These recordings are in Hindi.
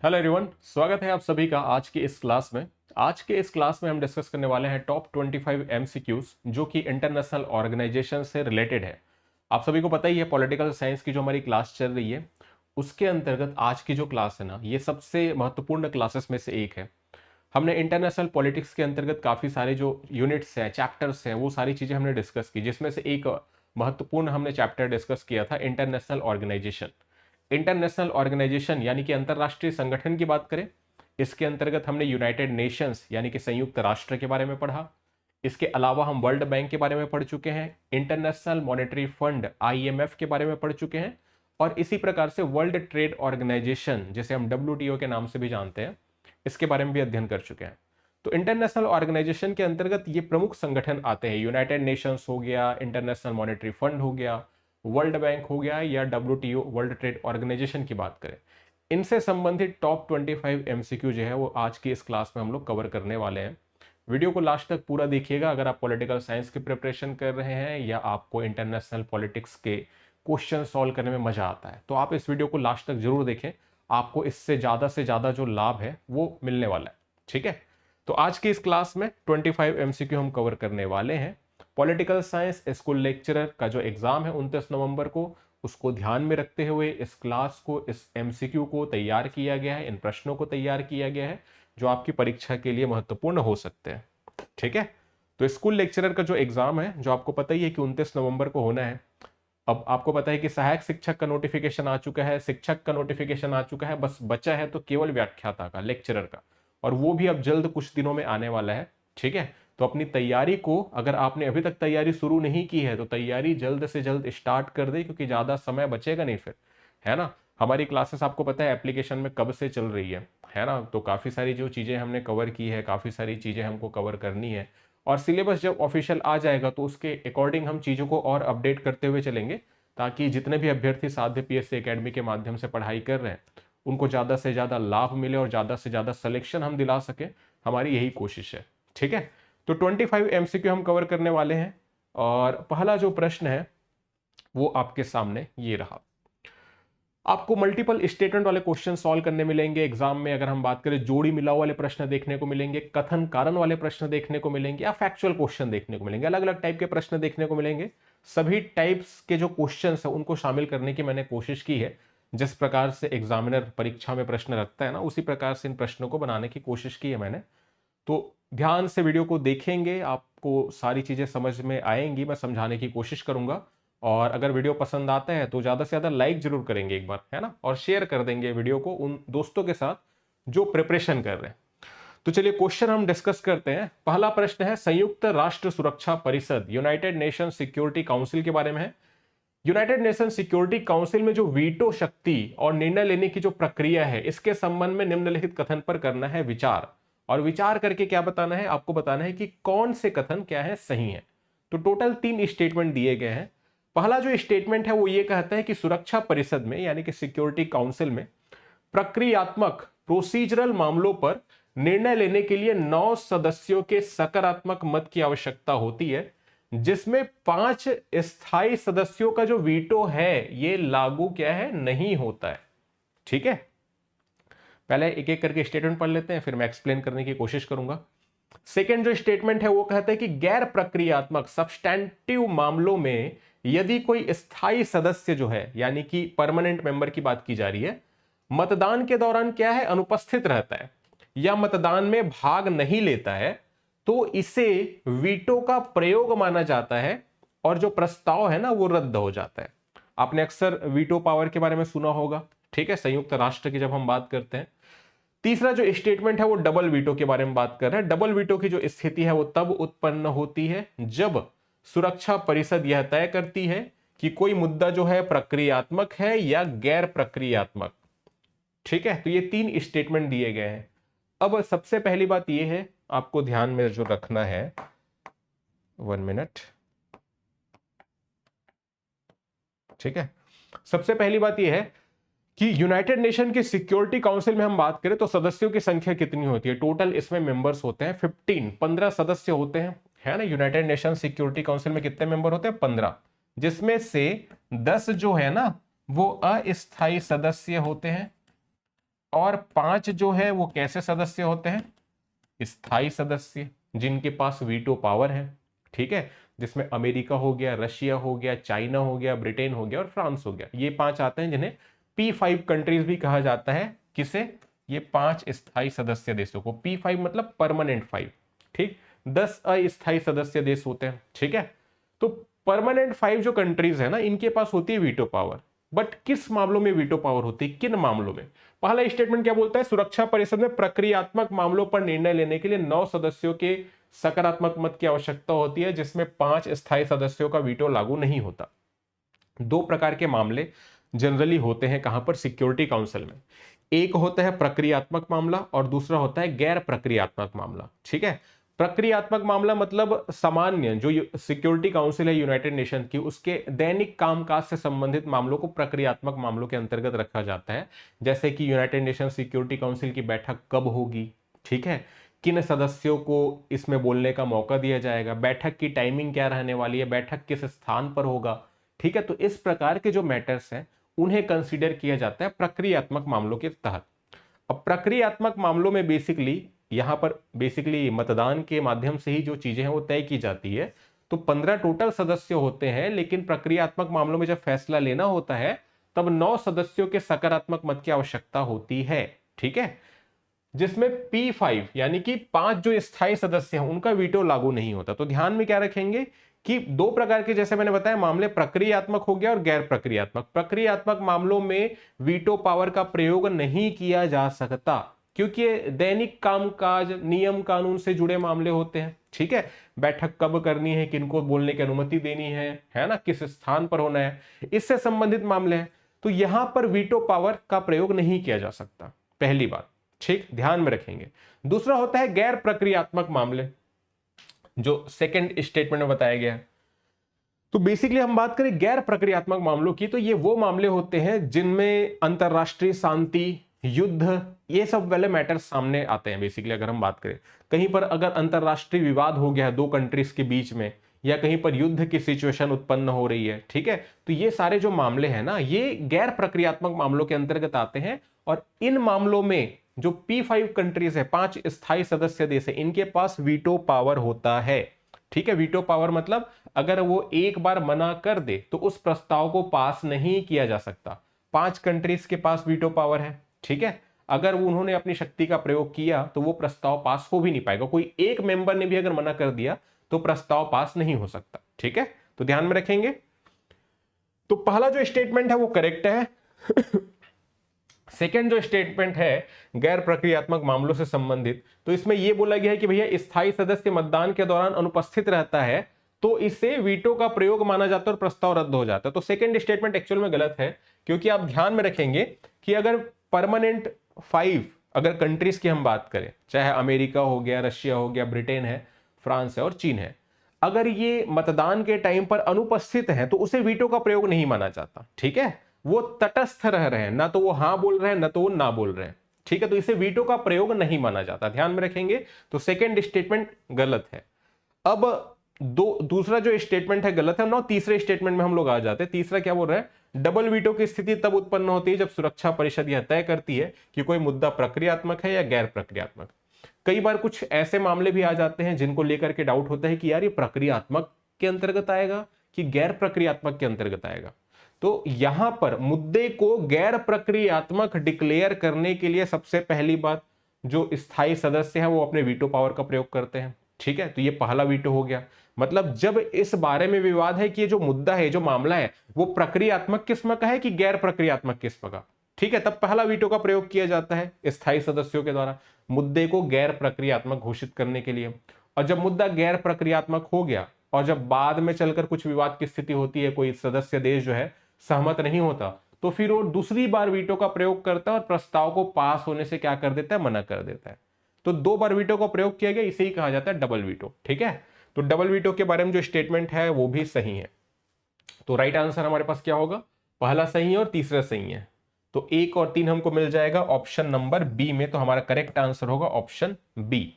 हेलो एवरीवन, स्वागत है आप सभी का आज की इस क्लास में। आज के इस क्लास में हम डिस्कस करने वाले हैं टॉप 25 एमसीक्यूज जो कि इंटरनेशनल ऑर्गेनाइजेशन से रिलेटेड है। आप सभी को पता ही है पॉलिटिकल साइंस की जो हमारी क्लास चल रही है उसके अंतर्गत आज की जो क्लास है ना, ये सबसे महत्वपूर्ण क्लासेस में से एक है। हमने इंटरनेशनल पॉलिटिक्स के अंतर्गत काफ़ी सारे जो यूनिट्स हैं, चैप्टर्स हैं, वो सारी चीज़ें हमने डिस्कस की, जिसमें से एक महत्वपूर्ण हमने चैप्टर डिस्कस किया था इंटरनेशनल ऑर्गेनाइजेशन। इंटरनेशनल ऑर्गेनाइजेशन यानी कि अंतरराष्ट्रीय संगठन की बात करें, इसके अंतर्गत हमने यूनाइटेड नेशंस यानी कि संयुक्त राष्ट्र के बारे में पढ़ा। इसके अलावा हम वर्ल्ड बैंक के बारे में पढ़ चुके हैं, इंटरनेशनल मॉनेटरी फंड आईएमएफ के बारे में पढ़ चुके हैं, और इसी प्रकार से वर्ल्ड ट्रेड ऑर्गेनाइजेशन जिसे हम डब्ल्यूटीओ के नाम से भी जानते हैं, इसके बारे में भी अध्ययन कर चुके हैं। तो इंटरनेशनल ऑर्गेनाइजेशन के अंतर्गत ये प्रमुख संगठन आते हैं, यूनाइटेड नेशंस हो गया, इंटरनेशनल मॉनेटरी फंड हो गया, वर्ल्ड बैंक हो गया, या डब्ल्यूटीओ वर्ल्ड ट्रेड ऑर्गेनाइजेशन की बात करें। इनसे संबंधित टॉप 25 एमसीक्यू जो है वो आज की इस क्लास में हम लोग कवर करने वाले हैं। वीडियो को लास्ट तक पूरा देखिएगा अगर आप पॉलिटिकल साइंस की प्रिपरेशन कर रहे हैं या आपको इंटरनेशनल पॉलिटिक्स के क्वेश्चन सॉल्व करने में मजा आता है, तो आप इस वीडियो को लास्ट तक जरूर देखें। आपको इससे ज़्यादा जो लाभ है वो मिलने वाला है। ठीक है, तो आज की इस क्लास में 25 एमसीक्यू हम कवर करने वाले हैं। पॉलिटिकल साइंस स्कूल लेक्चरर का जो एग्जाम है 29 नवंबर को, उसको ध्यान में रखते हुए इस क्लास को, इस एमसीक्यू को तैयार किया गया है, इन प्रश्नों को तैयार किया गया है जो आपकी परीक्षा के लिए महत्वपूर्ण हो सकते हैं। ठीक है, तो स्कूल लेक्चरर का जो एग्जाम है, जो आपको पता ही है कि 29 नवंबर को होना है। अब आपको पता है कि सहायक शिक्षक का नोटिफिकेशन आ चुका है, शिक्षक का नोटिफिकेशन आ चुका है, बस बचा है तो केवल व्याख्याता का, लेक्चरर का, और वो भी अब जल्द कुछ दिनों में आने वाला है। ठीक है, तो अपनी तैयारी को, अगर आपने अभी तक तैयारी शुरू नहीं की है तो तैयारी जल्द से जल्द स्टार्ट कर दे, क्योंकि ज़्यादा समय बचेगा नहीं फिर, है ना। हमारी क्लासेस आपको पता है एप्लीकेशन में कब से चल रही है ना। तो काफ़ी सारी जो चीज़ें हमने कवर की है, काफ़ी सारी चीज़ें हमको कवर करनी है, और सिलेबस जब ऑफिशियल आ जाएगा तो उसके अकॉर्डिंग हम चीज़ों को और अपडेट करते हुए चलेंगे, ताकि जितने भी अभ्यर्थी साध्य पीएससी एकेडमी के माध्यम से पढ़ाई कर रहे हैं उनको ज़्यादा से ज़्यादा लाभ मिले और ज़्यादा से ज़्यादा सिलेक्शन हम दिला सके। हमारी यही कोशिश है। ठीक है, तो 25 एमसीक्यू हम कवर करने वाले हैं, और पहला जो प्रश्न है वो आपके सामने ये रहा। आपको मल्टीपल स्टेटमेंट वाले क्वेश्चन सॉल्व करने मिलेंगे एग्जाम में। अगर हम बात करें, जोड़ी मिलाओ वाले प्रश्न देखने को मिलेंगे, कथन कारण वाले प्रश्न देखने को मिलेंगे, या फैक्चुअल क्वेश्चन देखने को मिलेंगे। अलग अलग टाइप के प्रश्न देखने को मिलेंगे। सभी टाइप्स के जो क्वेश्चन है उनको शामिल करने की मैंने कोशिश की है। जिस प्रकार से एग्जामिनर परीक्षा में प्रश्न रखता है ना, उसी प्रकार से इन प्रश्नों को बनाने की कोशिश की है मैंने। तो ध्यान से वीडियो को देखेंगे, आपको सारी चीजें समझ में आएंगी, मैं समझाने की कोशिश करूंगा। और अगर वीडियो पसंद आता है तो ज्यादा से ज्यादा लाइक जरूर करेंगे एक बार, है ना, और शेयर कर देंगे वीडियो को उन दोस्तों के साथ जो प्रिपरेशन कर रहे हैं। तो चलिए क्वेश्चन हम डिस्कस करते हैं। पहला प्रश्न है, संयुक्त राष्ट्र सुरक्षा परिषद यूनाइटेड नेशन सिक्योरिटी काउंसिल के बारे में है। यूनाइटेड नेशन सिक्योरिटी काउंसिल में जो वीटो शक्ति और निर्णय लेने की जो प्रक्रिया है, इसके संबंध में निम्नलिखित कथन पर करना है विचार। और विचार करके क्या बताना है, आपको बताना है कि कौन से कथन क्या है सही है। तो टोटल 3 स्टेटमेंट दिए गए हैं। पहला जो स्टेटमेंट है वो ये कहता है कि सुरक्षा परिषद में यानी कि सिक्योरिटी काउंसिल में प्रक्रियात्मक प्रोसीजरल मामलों पर निर्णय लेने के लिए 9 सदस्यों के सकारात्मक मत की आवश्यकता होती है, जिसमें 5 स्थायी सदस्यों का जो वीटो है ये लागू क्या है, नहीं होता है। ठीक है, पहले एक एक करके स्टेटमेंट पढ़ लेते हैं, फिर मैं एक्सप्लेन करने की कोशिश करूंगा। सेकेंड जो स्टेटमेंट है वो कहता है कि गैर प्रक्रियात्मक सब्सटैंटिव मामलों में यदि कोई स्थायी सदस्य जो है यानी कि परमानेंट मेंबर की बात की जा रही है, मतदान के दौरान क्या है, अनुपस्थित रहता है या मतदान में भाग नहीं लेता है, तो इसे वीटो का प्रयोग माना जाता है और जो प्रस्ताव है ना वो रद्द हो जाता है। आपने अक्सर वीटो पावर के बारे में सुना होगा। ठीक है, संयुक्त राष्ट्र की जब हम बात करते हैं। तीसरा जो स्टेटमेंट है वो डबल वीटो के बारे में बात कर रहे हैं। डबल वीटो की जो स्थिति है वो तब उत्पन्न होती है जब सुरक्षा परिषद यह तय करती है कि कोई मुद्दा जो है प्रक्रियात्मक है या गैर प्रक्रियात्मक। ठीक है, तो ये 3 स्टेटमेंट दिए गए हैं। अब सबसे पहली बात ये है, आपको ध्यान में जो रखना है, 1 मिनट। ठीक है, सबसे पहली बात यह है कि यूनाइटेड नेशन की सिक्योरिटी काउंसिल में हम बात करें तो सदस्यों की संख्या कितनी होती है। टोटल इसमें मेंबर्स होते हैं 15 सदस्य होते हैं, है ना। यूनाइटेड नेशन सिक्योरिटी काउंसिल में कितने मेंबर होते हैं, 15, जिसमें से 10 जो है ना वो अस्थायी सदस्य होते हैं। और 5 जो है वो कैसे सदस्य होते हैं, स्थायी सदस्य, जिनके पास वीटो पावर है, ठीक है, जिसमें अमेरिका हो गया, रशिया हो गया, चाइना हो गया, ब्रिटेन हो गया और फ्रांस हो गया। ये 5 आते हैं जिन्हें P5 कंट्रीज भी कहा जाता है। किसे, ये 5 स्थायी सदस्य देशों को। P5 मतलब परमानेंट 5, ठीक। 10 अस्थायी सदस्य देश होते हैं, ठीक है। तो परमानेंट 5 जो कंट्रीज है ना, इनके पास होती है वीटो पावर। बट किस मामलों में वीटो पावर होती है, किन मामलों में? पहला स्टेटमेंट क्या बोलता है, सुरक्षा परिषद में प्रक्रियात्मक मामलों पर निर्णय लेने के लिए 9 सदस्यों के सकारात्मक मत की आवश्यकता होती है, जिसमें 5 स्थायी सदस्यों का वीटो लागू नहीं होता। 2 प्रकार के मामले जनरली होते हैं कहां पर, सिक्योरिटी काउंसिल में। एक होता है प्रक्रियात्मक मामला और दूसरा होता है गैर प्रक्रियात्मक मामला, ठीक है। प्रक्रियात्मक मामला मतलब सामान्य जो सिक्योरिटी काउंसिल है यूनाइटेड नेशन की, उसके दैनिक कामकाज से संबंधित मामलों को प्रक्रियात्मक मामलों के अंतर्गत रखा जाता है। जैसे कि यूनाइटेड नेशन सिक्योरिटी काउंसिल की बैठक कब होगी, ठीक है, किन सदस्यों को इसमें बोलने का मौका दिया जाएगा, बैठक की टाइमिंग क्या रहने वाली है, बैठक किस स्थान पर होगा, ठीक है। तो इस प्रकार के जो मैटर्स हैं उन्हें कंसीडर किया जाता है प्रक्रियात्मक मामलों के तहत। अब प्रक्रियात्मक मामलों में बेसिकली यहां पर बेसिकली मतदान के माध्यम से ही जो चीजें हैं वो तय की जाती है। तो 15 टोटल सदस्य होते हैं, लेकिन प्रक्रियात्मक मामलों में जब फैसला लेना होता है तब 9 सदस्यों के सकारात्मक मत की आवश्यकता होती है, ठीक है, जिसमें P5 यानी कि 5 जो स्थायी सदस्य हैं उनका वीटो लागू नहीं होता। तो ध्यान में क्या रखेंगे कि 2 प्रकार के, जैसे मैंने बताया, मामले प्रक्रियात्मक हो गया और गैर प्रक्रियात्मक। प्रक्रियात्मक मामलों में वीटो पावर का प्रयोग नहीं किया जा सकता, क्योंकि दैनिक कामकाज नियम कानून से जुड़े मामले होते हैं, ठीक है। बैठक कब करनी है, किनको बोलने की अनुमति देनी है ना, किस स्थान पर होना है, इससे संबंधित मामले हैं। तो यहां पर वीटो पावर का प्रयोग नहीं किया जा सकता, पहली बात, ठीक, ध्यान में रखेंगे। दूसरा होता है गैर प्रक्रियात्मक मामले, जो सेकंड स्टेटमेंट में बताया गया है। तो बेसिकली हम बात करें गैर प्रक्रियात्मक मामलों की, तो ये वो मामले होते हैं जिनमें अंतरराष्ट्रीय शांति, युद्ध, ये सब वाले मैटर्स सामने आते हैं। बेसिकली अगर हम बात करें, कहीं पर अगर अंतरराष्ट्रीय विवाद हो गया है 2 कंट्रीज के बीच में, या कहीं पर युद्ध की सिचुएशन उत्पन्न हो रही है, ठीक है, तो ये सारे जो मामले हैं ना, ये गैर प्रक्रियात्मक मामलों के अंतर्गत आते हैं। और इन मामलों में जो P5 कंट्रीज है, 5 स्थायी सदस्य देश है, इनके पास वीटो पावर होता है, ठीक है। वीटो पावर मतलब अगर वो एक बार मना कर दे तो उस प्रस्ताव को पास नहीं किया जा सकता। 5 कंट्रीज के पास वीटो पावर है, ठीक है। अगर वो उन्होंने अपनी शक्ति का प्रयोग किया तो वो प्रस्ताव पास हो भी नहीं पाएगा। कोई एक मेंबर ने भी अगर मना कर दिया तो प्रस्ताव पास नहीं हो सकता, ठीक है। तो ध्यान में रखेंगे। तो पहला जो स्टेटमेंट है वो करेक्ट है। सेकेंड जो स्टेटमेंट है गैर प्रक्रियात्मक मामलों से संबंधित, तो इसमें यह बोला गया है कि भैया स्थायी सदस्य मतदान के दौरान अनुपस्थित रहता है तो इसे वीटो का प्रयोग माना जाता है और प्रस्ताव रद्द हो जाता है। तो सेकेंड स्टेटमेंट एक्चुअल में गलत है, क्योंकि आप ध्यान में रखेंगे कि अगर परमानेंट 5 अगर कंट्रीज की हम बात करें, चाहे अमेरिका हो गया, रशिया हो गया, ब्रिटेन है, फ्रांस है और चीन है, अगर ये मतदान के टाइम पर अनुपस्थित है तो उसे वीटो का प्रयोग नहीं माना जाता, ठीक है। वो तटस्थ रह रहे हैं, ना तो वो हां बोल रहे हैं ना तो वो ना बोल रहे हैं, ठीक है। तो इसे वीटो का प्रयोग नहीं माना जाता, ध्यान में रखेंगे। तो सेकेंड स्टेटमेंट गलत है। अब दूसरा जो स्टेटमेंट है गलत है ना। तीसरे स्टेटमेंट में हम लोग आ जाते हैं। तीसरा क्या बोल रहे हैं, डबल वीटो की स्थिति तब उत्पन्न होती है जब सुरक्षा परिषद यह तय करती है कि कोई मुद्दा प्रक्रियात्मक है या गैर प्रक्रियात्मक। कई बार कुछ ऐसे मामले भी आ जाते हैं जिनको लेकर के डाउट होता है कि यार ये प्रक्रियात्मक के अंतर्गत आएगा कि गैर प्रक्रियात्मक के अंतर्गत आएगा। तो यहां पर मुद्दे को गैर प्रक्रियात्मक डिक्लेयर करने के लिए सबसे पहली बात, जो स्थायी सदस्य हैं वो अपने वीटो पावर का प्रयोग करते हैं, ठीक है। तो ये पहला वीटो हो गया। मतलब जब इस बारे में विवाद है कि ये जो मुद्दा है, जो मामला है, वो प्रक्रियात्मक किस्म का है कि गैर प्रक्रियात्मक किस्म का, ठीक है, तब पहला वीटो का प्रयोग किया जाता है स्थायी सदस्यों के द्वारा मुद्दे को गैर प्रक्रियात्मक घोषित करने के लिए। और जब मुद्दा गैर प्रक्रियात्मक हो गया और जब बाद में चलकर कुछ विवाद की स्थिति होती है, कोई सदस्य देश जो है सहमत नहीं होता, तो फिर वो दूसरी बार वीटो का प्रयोग करता है और प्रस्ताव को पास होने से क्या कर देता है, मना कर देता है। तो 2 बार वीटो का प्रयोग किया गया, इसे ही कहा जाता है डबल वीटो, ठीक है। तो डबल वीटो के बारे में जो स्टेटमेंट है वो भी सही है। तो राइट आंसर हमारे पास क्या होगा, पहला सही है और तीसरा सही है। तो 1 और 3 हमको मिल जाएगा ऑप्शन नंबर बी में। तो हमारा करेक्ट आंसर होगा ऑप्शन बी।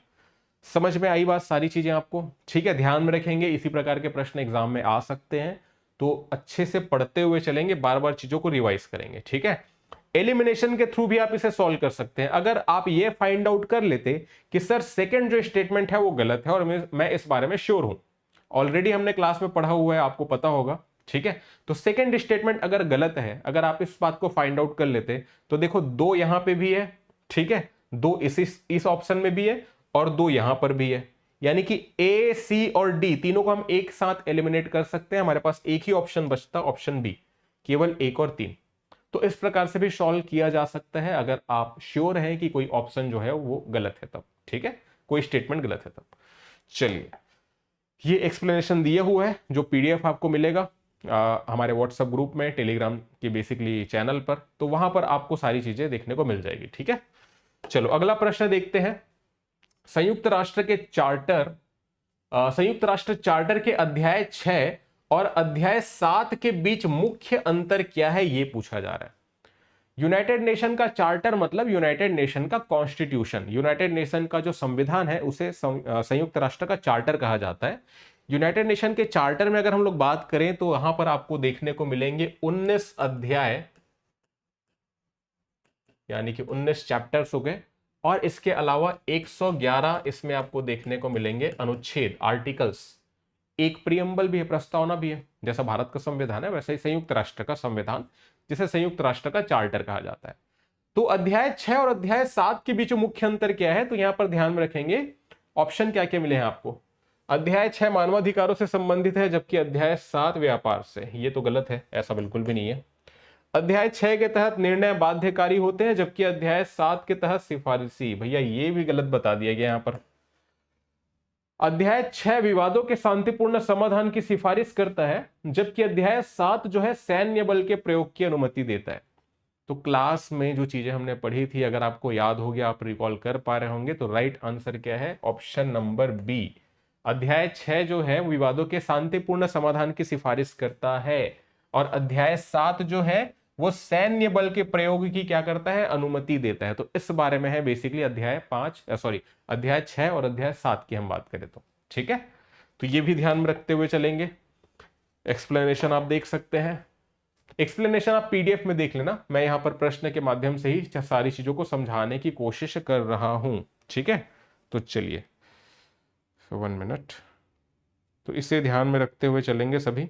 समझ में आई बात सारी चीजें आपको, ठीक है। ध्यान में रखेंगे, इसी प्रकार के प्रश्न एग्जाम में आ सकते हैं, तो अच्छे से पढ़ते हुए चलेंगे, बार बार चीजों को रिवाइज करेंगे, ठीक है। एलिमिनेशन के थ्रू भी आप इसे सॉल्व कर सकते हैं। अगर आप ये फाइंड आउट कर लेते कि सर सेकंड जो स्टेटमेंट है वो गलत है और मैं इस बारे में श्योर हूं, ऑलरेडी हमने क्लास में पढ़ा हुआ है, आपको पता होगा, ठीक है। तो सेकंड स्टेटमेंट अगर गलत है, अगर आप इस बात को फाइंड आउट कर लेते, तो देखो दो यहां पे भी है, ठीक है, दो इस ऑप्शन में भी है और दो यहां पर भी है, यानी कि ए, सी और डी तीनों को हम एक साथ एलिमिनेट कर सकते हैं। हमारे पास एक ही ऑप्शन बचता, ऑप्शन बी, केवल 1 और 3। तो इस प्रकार से भी सॉल्व किया जा सकता है अगर आप श्योर हैं कि कोई ऑप्शन जो है वो गलत है तब, ठीक है, कोई स्टेटमेंट गलत है तब। चलिए, ये एक्सप्लेनेशन दिया हुआ है, जो पीडीएफ आपको मिलेगा हमारे व्हाट्सएप ग्रुप में, टेलीग्राम की बेसिकली चैनल पर, तो वहां पर आपको सारी चीजें देखने को मिल जाएगी, ठीक है। चलो अगला प्रश्न देखते हैं। संयुक्त राष्ट्र चार्टर के अध्याय 6 और अध्याय 7 के बीच मुख्य अंतर क्या है, यह पूछा जा रहा है। यूनाइटेड नेशन का चार्टर मतलब यूनाइटेड नेशन का कॉन्स्टिट्यूशन, यूनाइटेड नेशन का जो संविधान है उसे संयुक्त राष्ट्र का चार्टर कहा जाता है। यूनाइटेड नेशन के चार्टर में अगर हम लोग बात करें तो वहां पर आपको देखने को मिलेंगे 19 अध्याय, यानी कि 19 चैप्टर्स हो गए, और इसके अलावा 111 इसमें आपको देखने को मिलेंगे अनुच्छेद, आर्टिकल्स। एक प्रियम्बल भी है, प्रस्तावना भी है, जैसा भारत का संविधान है वैसे ही संयुक्त राष्ट्र का संविधान, जिसे संयुक्त राष्ट्र का चार्टर कहा जाता है। तो अध्याय 6 और अध्याय 7 के बीच मुख्य अंतर क्या है, तो यहां पर ध्यान में रखेंगे ऑप्शन क्या क्या मिले हैं आपको। अध्याय 6 मानवाधिकारों से संबंधित है, जबकि अध्याय 7 व्यापार से। ये तो गलत है, ऐसा बिल्कुल भी नहीं है। अध्याय 6 के तहत निर्णय बाध्यकारी होते हैं, जबकि अध्याय 7 के तहत सिफारिशी। भैया ये भी गलत बता दिया गया यहां पर। अध्याय 6 विवादों के शांतिपूर्ण समाधान की सिफारिश करता है, जबकि अध्याय 7 जो है सैन्य बल के प्रयोग की अनुमति देता है। तो क्लास में जो चीजें हमने पढ़ी थी, अगर आपको याद हो गया, आप रिकॉल कर पा रहे होंगे, तो राइट आंसर क्या है, ऑप्शन नंबर बी। अध्याय 6 जो है विवादों के शांतिपूर्ण समाधान की सिफारिश करता है, और अध्याय 7 जो है वो सैन्य बल के प्रयोग की क्या करता है, अनुमति देता है। तो इस बारे में है बेसिकली अध्याय 6 और अध्याय 7 की हम बात करें तो, ठीक है। तो ये भी ध्यान में रखते हुए चलेंगे। एक्सप्लेनेशन आप देख सकते हैं, एक्सप्लेनेशन आप पीडीएफ में देख लेना, मैं यहां पर प्रश्न के माध्यम से ही सारी चीजों को समझाने की कोशिश कर रहा हूं, ठीक है। तो चलिए 1 मिनट, तो इसे ध्यान में रखते हुए चलेंगे सभी।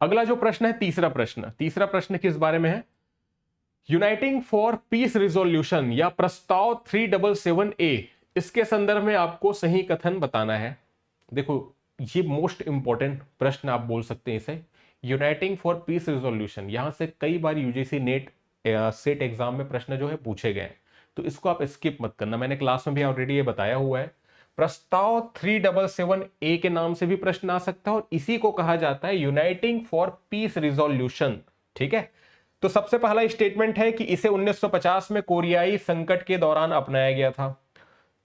अगला जो प्रश्न है, तीसरा प्रश्न किस बारे में है, यूनाइटिंग फॉर पीस रिजोल्यूशन या प्रस्ताव 377A, इसके संदर्भ में आपको सही कथन बताना है। देखो ये मोस्ट इंपॉर्टेंट प्रश्न आप बोल सकते हैं इसे, यूनाइटिंग फॉर पीस रिजोल्यूशन। यहां से कई बार यूजीसी नेट सेट एग्जाम में प्रश्न जो है पूछे गए, तो इसको आप स्किप मत करना, मैंने क्लास में भी ऑलरेडी ये बताया हुआ है। प्रस्ताव 377A के नाम से भी प्रश्न आ सकता है, और इसी को कहा जाता है यूनाइटिंग फॉर पीस रिजोल्यूशन, ठीक है। तो सबसे पहला स्टेटमेंट है कि इसे 1950 में कोरियाई संकट के दौरान अपनाया गया था।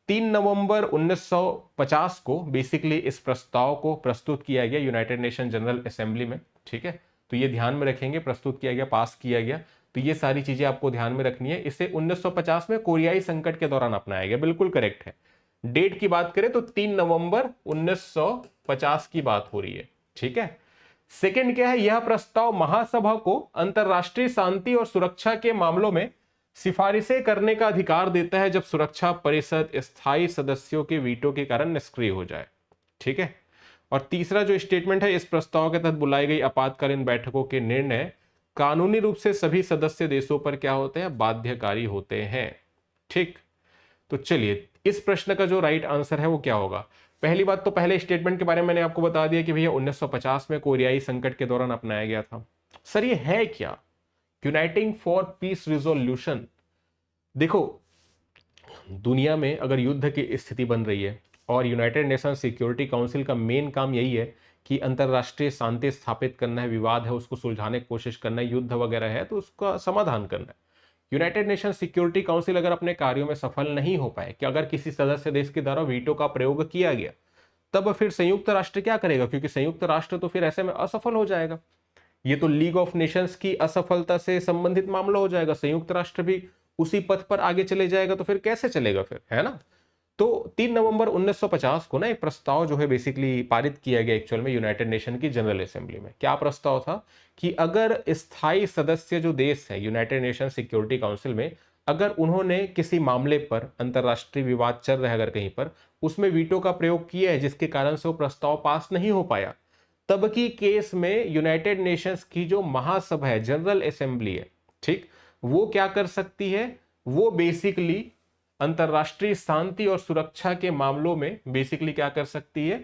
3 नवंबर 1950 को बेसिकली इस प्रस्ताव को प्रस्तुत किया गया यूनाइटेड नेशन जनरल असेंबली में, ठीक है। तो ये ध्यान में रखेंगे, प्रस्तुत किया गया, पास किया गया, तो ये सारी चीजें आपको ध्यान में रखनी है। इसे 1950 में कोरियाई संकट के दौरान अपनाया गया, बिल्कुल करेक्ट है। डेट की बात करें तो 3 नवंबर 1950 की बात हो रही है, ठीक है। सेकंड क्या है, यह प्रस्ताव महासभा को अंतरराष्ट्रीय शांति और सुरक्षा के मामलों में सिफारिशें करने का अधिकार देता है, जब सुरक्षा परिषद स्थायी सदस्यों के वीटो के कारण निष्क्रिय हो जाए, ठीक है। और तीसरा जो स्टेटमेंट है, इस प्रस्ताव के तहत बुलाई गई आपातकालीन बैठकों के निर्णय कानूनी रूप से सभी सदस्य देशों पर क्या होते हैं, बाध्यकारी होते हैं, ठीक। तो चलिए इस प्रश्न का जो राइट आंसर है वो क्या होगा। पहली बात तो पहले स्टेटमेंट के बारे में मैंने आपको बता दिया कि भैया 1950 में कोरियाई संकट के दौरान अपनाया गया था। सर ये है क्या, यूनाइटिंग फॉर पीस रिजोल्यूशन। देखो दुनिया में अगर युद्ध की स्थिति बन रही है, और यूनाइटेड नेशन सिक्योरिटी काउंसिल का मेन काम यही है कि अंतरराष्ट्रीय शांति स्थापित करना है, विवाद है उसको सुलझाने की कोशिश करना है, युद्ध वगैरह है तो उसका समाधान करना है। यूनाइटेड नेशन सिक्योरिटी काउंसिल अगर अपने कार्यों में सफल नहीं हो पाए, कि अगर किसी सदस्य देश के द्वारा वीटो का प्रयोग किया गया, तब फिर संयुक्त राष्ट्र क्या करेगा, क्योंकि संयुक्त राष्ट्र तो फिर ऐसे में असफल हो जाएगा। ये तो लीग ऑफ नेशंस की असफलता से संबंधित मामला हो जाएगा, संयुक्त राष्ट्र भी उसी पथ पर आगे चले जाएगा, तो फिर कैसे चलेगा फिर, है ना। तो 3 नवंबर 1950 को ना एक प्रस्ताव जो है बेसिकली पारित किया गया एक्चुअल में यूनाइटेड नेशन की जनरल असेंबली में। क्या प्रस्ताव था कि अगर स्थायी सदस्य जो देश है यूनाइटेड नेशन सिक्योरिटी काउंसिल में, अगर उन्होंने किसी मामले पर, अंतरराष्ट्रीय विवाद चल रहा है अगर कहीं पर, उसमें वीटो का प्रयोग किया है जिसके कारण से वो प्रस्ताव पास नहीं हो पाया, तब की केस में यूनाइटेड नेशंस की जो महासभा है, जनरल असेंबली है, ठीक, वो क्या कर सकती है, वो बेसिकली अंतरराष्ट्रीय शांति और सुरक्षा के मामलों में बेसिकली क्या कर सकती है,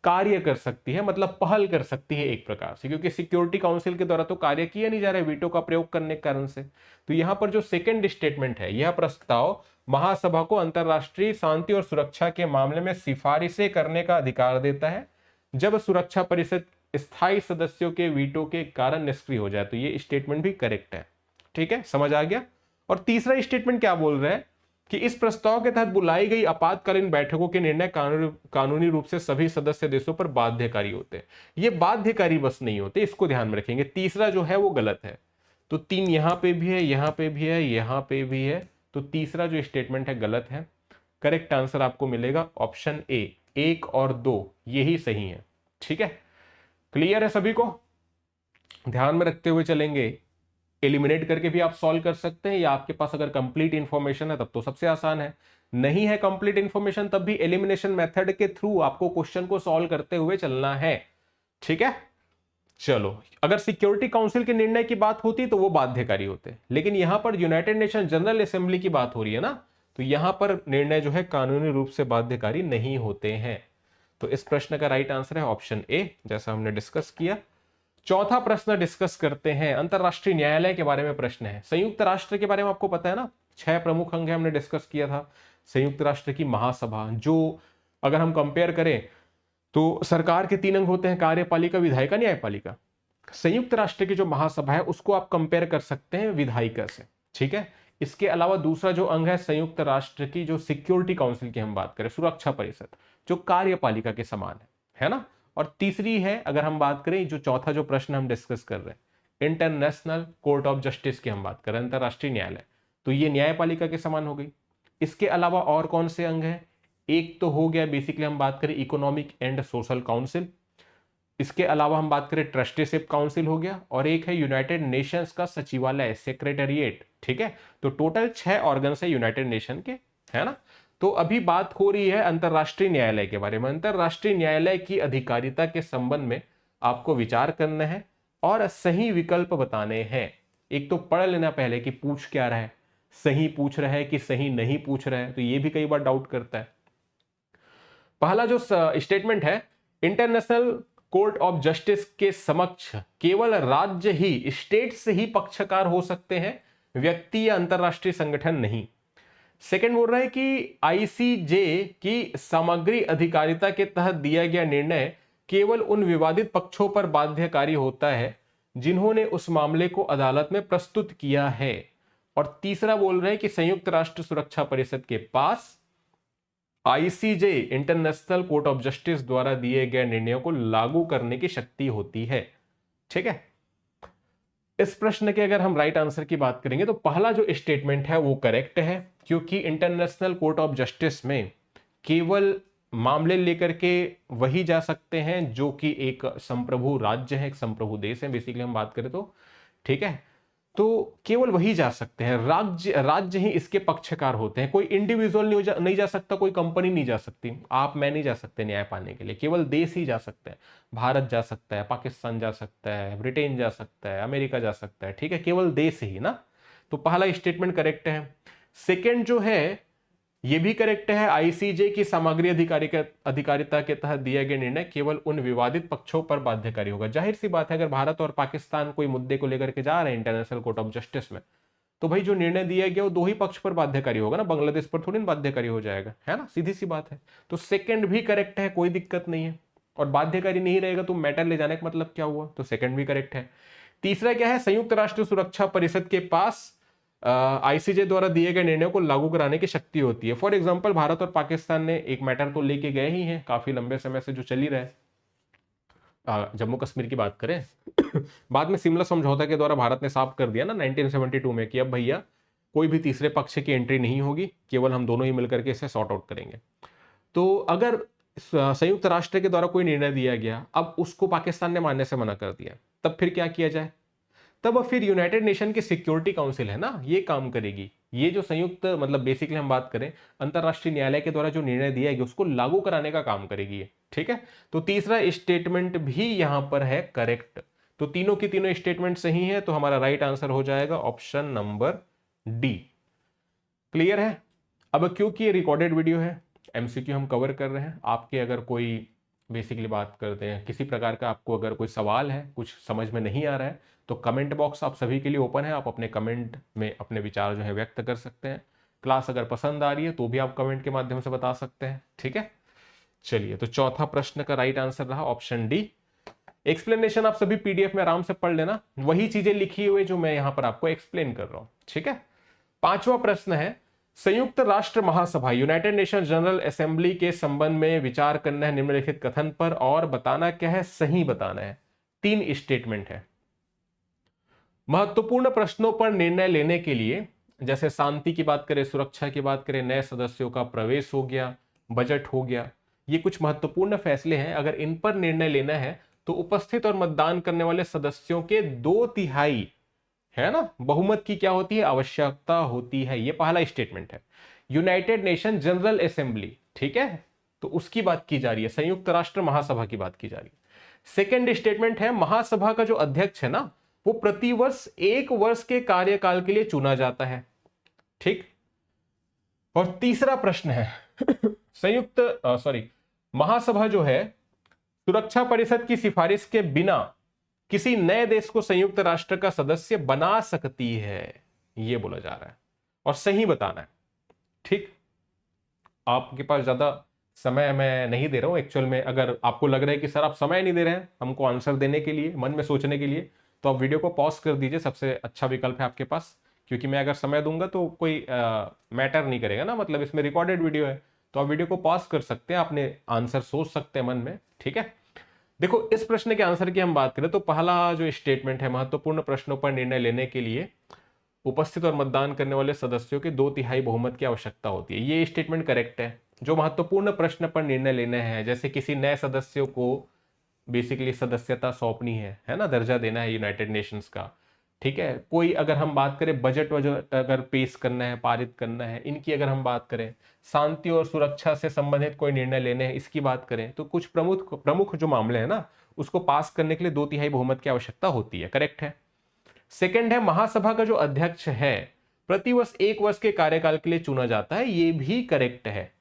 कार्य कर सकती है, मतलब पहल कर सकती है एक प्रकार से, क्योंकि सिक्योरिटी काउंसिल के द्वारा तो कार्य किया नहीं जा रहा है वीटो का प्रयोग करने के कारण से। तो यहां पर जो सेकंड स्टेटमेंट है, यह प्रस्ताव महासभा को अंतरराष्ट्रीय शांति और सुरक्षा के मामले में सिफारिशें करने का अधिकार देता है जब सुरक्षा परिषद स्थायी सदस्यों के वीटो के कारण निष्क्रिय हो जाए। तो ये स्टेटमेंट भी करेक्ट है, ठीक है, समझ आ गया। और तीसरा स्टेटमेंट क्या बोल रहा है कि इस प्रस्ताव के तहत बुलाई गई आपातकालीन बैठकों के निर्णय कानूनी रूप से सभी सदस्य देशों पर बाध्यकारी होते हैं। ये बाध्यकारी बस नहीं होते, इसको ध्यान में रखेंगे। तीसरा जो है वो गलत है, तो 3 यहां पे भी है, यहां पे भी है, यहां पे भी है, तो तीसरा जो स्टेटमेंट है गलत है। करेक्ट आंसर आपको मिलेगा ऑप्शन ए, 1 और 2 यही सही है, ठीक है। क्लियर है सभी को? ध्यान में रखते हुए चलेंगे। एलिमिनेट करके भी आप सॉल्व कर सकते हैं, या आपके पास अगर कंप्लीट इंफॉर्मेशन है तब तो सबसे आसान है, नहीं है कंप्लीट इंफॉर्मेशन तब भी एलिमिनेशन मेथड के थ्रू आपको क्वेश्चन को सॉल्व करते हुए चलना है, ठीक है। चलो, अगर सिक्योरिटी काउंसिल के निर्णय की बात होती तो वो बाध्यकारी होते, लेकिन यहां पर यूनाइटेड नेशन जनरल असेंबली की बात हो रही है ना, तो यहां पर निर्णय जो है कानूनी रूप से बाध्यकारी नहीं होते हैं। तो इस प्रश्न का राइट आंसर है ऑप्शन ए, जैसा हमने डिस्कस किया। चौथा प्रश्न डिस्कस करते हैं, अंतरराष्ट्रीय न्यायालय के बारे में प्रश्न है। संयुक्त राष्ट्र के बारे में आपको पता है ना, 6 प्रमुख अंग है, हमने डिस्कस किया था। संयुक्त राष्ट्र की महासभा, जो अगर हम कंपेयर करें तो सरकार के 3 अंग होते हैं, कार्यपालिका, विधायिका, न्यायपालिका। संयुक्त राष्ट्र की जो महासभा है उसको आप कंपेयर कर सकते हैं विधायिका से, ठीक है। इसके अलावा दूसरा जो अंग है संयुक्त राष्ट्र की जो सिक्योरिटी काउंसिल की हम बात करें, सुरक्षा परिषद, जो कार्यपालिका के समान है ना। और तीसरी है, अगर हम बात करें जो चौथा जो प्रश्न हम डिस्कस कर रहे हैं, इंटरनेशनल कोर्ट ऑफ जस्टिस की हम बात करें, अंतरराष्ट्रीय न्यायालय, तो ये न्यायपालिका के समान हो गई। इसके अलावा और कौन से अंग हैं? एक तो हो गया बेसिकली हम बात करें इकोनॉमिक एंड सोशल काउंसिल, इसके अलावा हम बात करें ट्रस्टीशिप काउंसिल हो गया, और एक है यूनाइटेड नेशंस का सचिवालय, सेक्रेटेरिएट, ठीक है। तो टोटल 6 ऑर्गन्स है यूनाइटेड नेशन के, है ना। तो अभी बात हो रही है अंतरराष्ट्रीय न्यायालय के बारे में। अंतरराष्ट्रीय न्यायालय की अधिकारिता के संबंध में आपको विचार करना है और सही विकल्प बताने हैं। एक तो पढ़ लेना पहले कि पूछ क्या रहा है, सही पूछ रहा है कि सही नहीं पूछ रहा है, तो ये भी कई बार डाउट करता है। पहला जो स्टेटमेंट है, इंटरनेशनल कोर्ट ऑफ जस्टिस के समक्ष केवल राज्य ही, स्टेट से ही पक्षकार हो सकते हैं, व्यक्ति या अंतरराष्ट्रीय संगठन नहीं। सेकंड बोल रहा है कि आईसीजे की सामग्री अधिकारिता के तहत दिया गया निर्णय केवल उन विवादित पक्षों पर बाध्यकारी होता है जिन्होंने उस मामले को अदालत में प्रस्तुत किया है। और तीसरा बोल रहे हैं कि संयुक्त राष्ट्र सुरक्षा परिषद के पास ICJ, international court of justice द्वारा दिए गए निर्णयों को लागू करने की शक्ति होती है, ठीक है। इस प्रश्न के अगर हम राइट आंसर की बात करेंगे तो पहला जो स्टेटमेंट है वो करेक्ट है, क्योंकि इंटरनेशनल कोर्ट ऑफ जस्टिस में केवल मामले लेकर के वही जा सकते हैं जो कि एक संप्रभु राज्य है, एक संप्रभु देश है बेसिकली हम बात करें तो, ठीक है। तो केवल वही जा सकते हैं, राज्य ही इसके पक्षकार होते हैं। कोई इंडिविजुअल नहीं जा सकता, कोई कंपनी नहीं जा सकती, आप मैं नहीं जा सकते न्याय पाने के लिए, केवल देश ही जा सकते हैं। भारत जा सकता है, पाकिस्तान जा सकता है, ब्रिटेन जा सकता है, अमेरिका जा सकता है, ठीक है, केवल देश ही ना। तो पहला स्टेटमेंट करेक्ट है। सेकेंड जो है ये भी करेक्ट है, आईसीजे की सामग्री अधिकारिता के तहत दिया गया निर्णय केवल उन विवादित पक्षों पर बाध्यकारी होगा। जाहिर सी बात है, अगर भारत और पाकिस्तान कोई मुद्दे को लेकर के जा रहे हैं इंटरनेशनल कोर्ट ऑफ जस्टिस में, तो भाई जो निर्णय दिया गया वो 2 ही पक्ष पर बाध्यकारी होगा ना, बांग्लादेश पर थोड़ी बाध्यकारी हो जाएगा, है ना, सीधी सी बात है। तो सेकंड भी करेक्ट है, कोई दिक्कत नहीं है। और बाध्यकारी नहीं रहेगा तो मैटर ले जाने का मतलब क्या हुआ, तो सेकंड भी करेक्ट है। तीसरा क्या है, संयुक्त राष्ट्र सुरक्षा परिषद के पास आईसीजे द्वारा दिए गए निर्णयों को लागू कराने की शक्ति होती है। फॉर एग्जांपल भारत और पाकिस्तान ने एक मैटर तो लेके गए ही हैं, काफी लंबे समय से जो चली रहा है, जम्मू कश्मीर की बात करें बाद में शिमला समझौता के द्वारा भारत ने साफ कर दिया ना 1972 में कि अब भैया कोई भी तीसरे पक्ष की एंट्री नहीं होगी, केवल हम दोनों ही मिलकर के इसे सॉर्ट आउट करेंगे। तो अगर संयुक्त राष्ट्र के द्वारा कोई निर्णय दिया गया, अब उसको पाकिस्तान ने मानने से मना कर दिया, तब फिर क्या किया जाए? तब फिर यूनाइटेड नेशन की सिक्योरिटी काउंसिल है ना, ये काम करेगी। ये जो संयुक्त मतलब बेसिकली हम बात करें अंतरराष्ट्रीय न्यायालय के द्वारा जो निर्णय दिया गया उसको लागू कराने का काम करेगी ये, ठीक है। तो तीसरा स्टेटमेंट भी यहां पर है करेक्ट। तो तीनों की तीनों स्टेटमेंट सही है, तो हमारा राइट आंसर हो जाएगा ऑप्शन नंबर डी। क्लियर है? अब क्योंकि ये रिकॉर्डेड वीडियो है, एमसीक्यू हम कवर कर रहे हैं, आपके अगर कोई बेसिकली बात करते हैं किसी प्रकार का आपको अगर कोई सवाल है, कुछ समझ में नहीं आ रहा है, तो कमेंट बॉक्स आप सभी के लिए ओपन है, आप अपने कमेंट में अपने विचार जो है व्यक्त कर सकते हैं। क्लास अगर पसंद आ रही है तो भी आप कमेंट के माध्यम से बता सकते हैं, ठीक है। चलिए, तो चौथा प्रश्न का राइट आंसर रहा ऑप्शन डी। एक्सप्लेनेशन आप सभी पीडीएफ में आराम से पढ़ लेना, वही चीजें लिखी हुई जो मैं यहां पर आपको एक्सप्लेन कर रहा हूं, ठीक है। पांचवा प्रश्न है, संयुक्त राष्ट्र महासभा यूनाइटेड नेशन जनरल असेंबली के संबंध में विचार करना है निम्नलिखित कथन पर और बताना क्या है, सही बताना है। 3 स्टेटमेंट है। महत्वपूर्ण प्रश्नों पर निर्णय लेने के लिए, जैसे शांति की बात करें, सुरक्षा की बात करें, नए सदस्यों का प्रवेश हो गया, बजट हो गया, ये कुछ महत्वपूर्ण फैसले हैं। अगर इन पर निर्णय लेना है तो उपस्थित और मतदान करने वाले सदस्यों के 2/3 है ना बहुमत की क्या होती है, आवश्यकता होती है। ये पहला स्टेटमेंट है यूनाइटेड नेशन जनरल असेंबली, ठीक है। तो उसकी बात की जा रही है, संयुक्त राष्ट्र महासभा की बात की जा रही है। सेकेंड स्टेटमेंट है महासभा का जो अध्यक्ष है ना, वो प्रतिवर्ष 1 वर्ष के कार्यकाल के लिए चुना जाता है, ठीक। और तीसरा प्रश्न है महासभा जो है सुरक्षा परिषद की सिफारिश के बिना किसी नए देश को संयुक्त राष्ट्र का सदस्य बना सकती है, यह बोला जा रहा है और सही बताना है, ठीक। आपके पास ज्यादा समय मैं नहीं दे रहा हूं एक्चुअल में। अगर आपको लग रहा है कि सर आप समय नहीं दे रहे हैं हमको आंसर देने के लिए, मन में सोचने के लिए, तो आप वीडियो को पॉज कर दीजिए, सबसे अच्छा विकल्प है आपके पास। क्योंकि मैं अगर समय दूंगा तो कोई मैटर नहीं करेगा ना, मतलब इसमें रिकॉर्डेड वीडियो है, तो आप वीडियो को पॉज कर सकते हैं, अपने आंसर सोच सकते हैं मन में, ठीक है। देखो, इस प्रश्न के आंसर की हम बात करें तो पहला जो स्टेटमेंट है, महत्वपूर्ण प्रश्नों पर निर्णय लेने के लिए उपस्थित और मतदान करने वाले सदस्यों के 2/3 बहुमत की आवश्यकता होती है, ये स्टेटमेंट करेक्ट है। जो महत्वपूर्ण प्रश्न पर निर्णय लेने हैं, जैसे किसी नए सदस्य को बेसिकली सदस्यता सौंपनी है ना, दर्जा देना है यूनाइटेड नेशंस का, ठीक है। कोई अगर हम बात करें बजट अगर पेश करना है, पारित करना है, इनकी अगर हम बात करें, शांति और सुरक्षा से संबंधित कोई निर्णय लेने हैं, इसकी बात करें, तो कुछ प्रमुख जो मामले हैं ना, उसको पास करने के लिए 2/3 बहुमत की आवश्यकता होती है, करेक्ट है। सेकंड है महासभा का जो अध्यक्ष है प्रतिवर्ष 1 वर्ष के कार्यकाल के लिए चुना जाता है, ये भी करेक्ट है।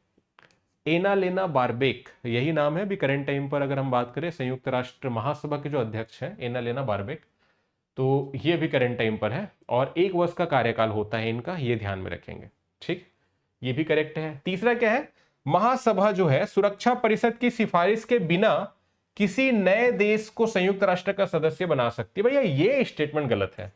एनालेना बारबेक, यही नाम है अभी करंट टाइम पर अगर हम बात करें, संयुक्त राष्ट्र महासभा के जो अध्यक्ष हैं एनालेना बारबेक, तो ये भी करंट टाइम पर है और 1 वर्ष का कार्यकाल होता है इनका, ये ध्यान में रखेंगे, ठीक। ये भी करेक्ट है। तीसरा क्या है, महासभा जो है सुरक्षा परिषद की सिफारिश के बिना किसी नए देश को संयुक्त राष्ट्र का सदस्य बना सकती है। भैया ये स्टेटमेंट गलत है।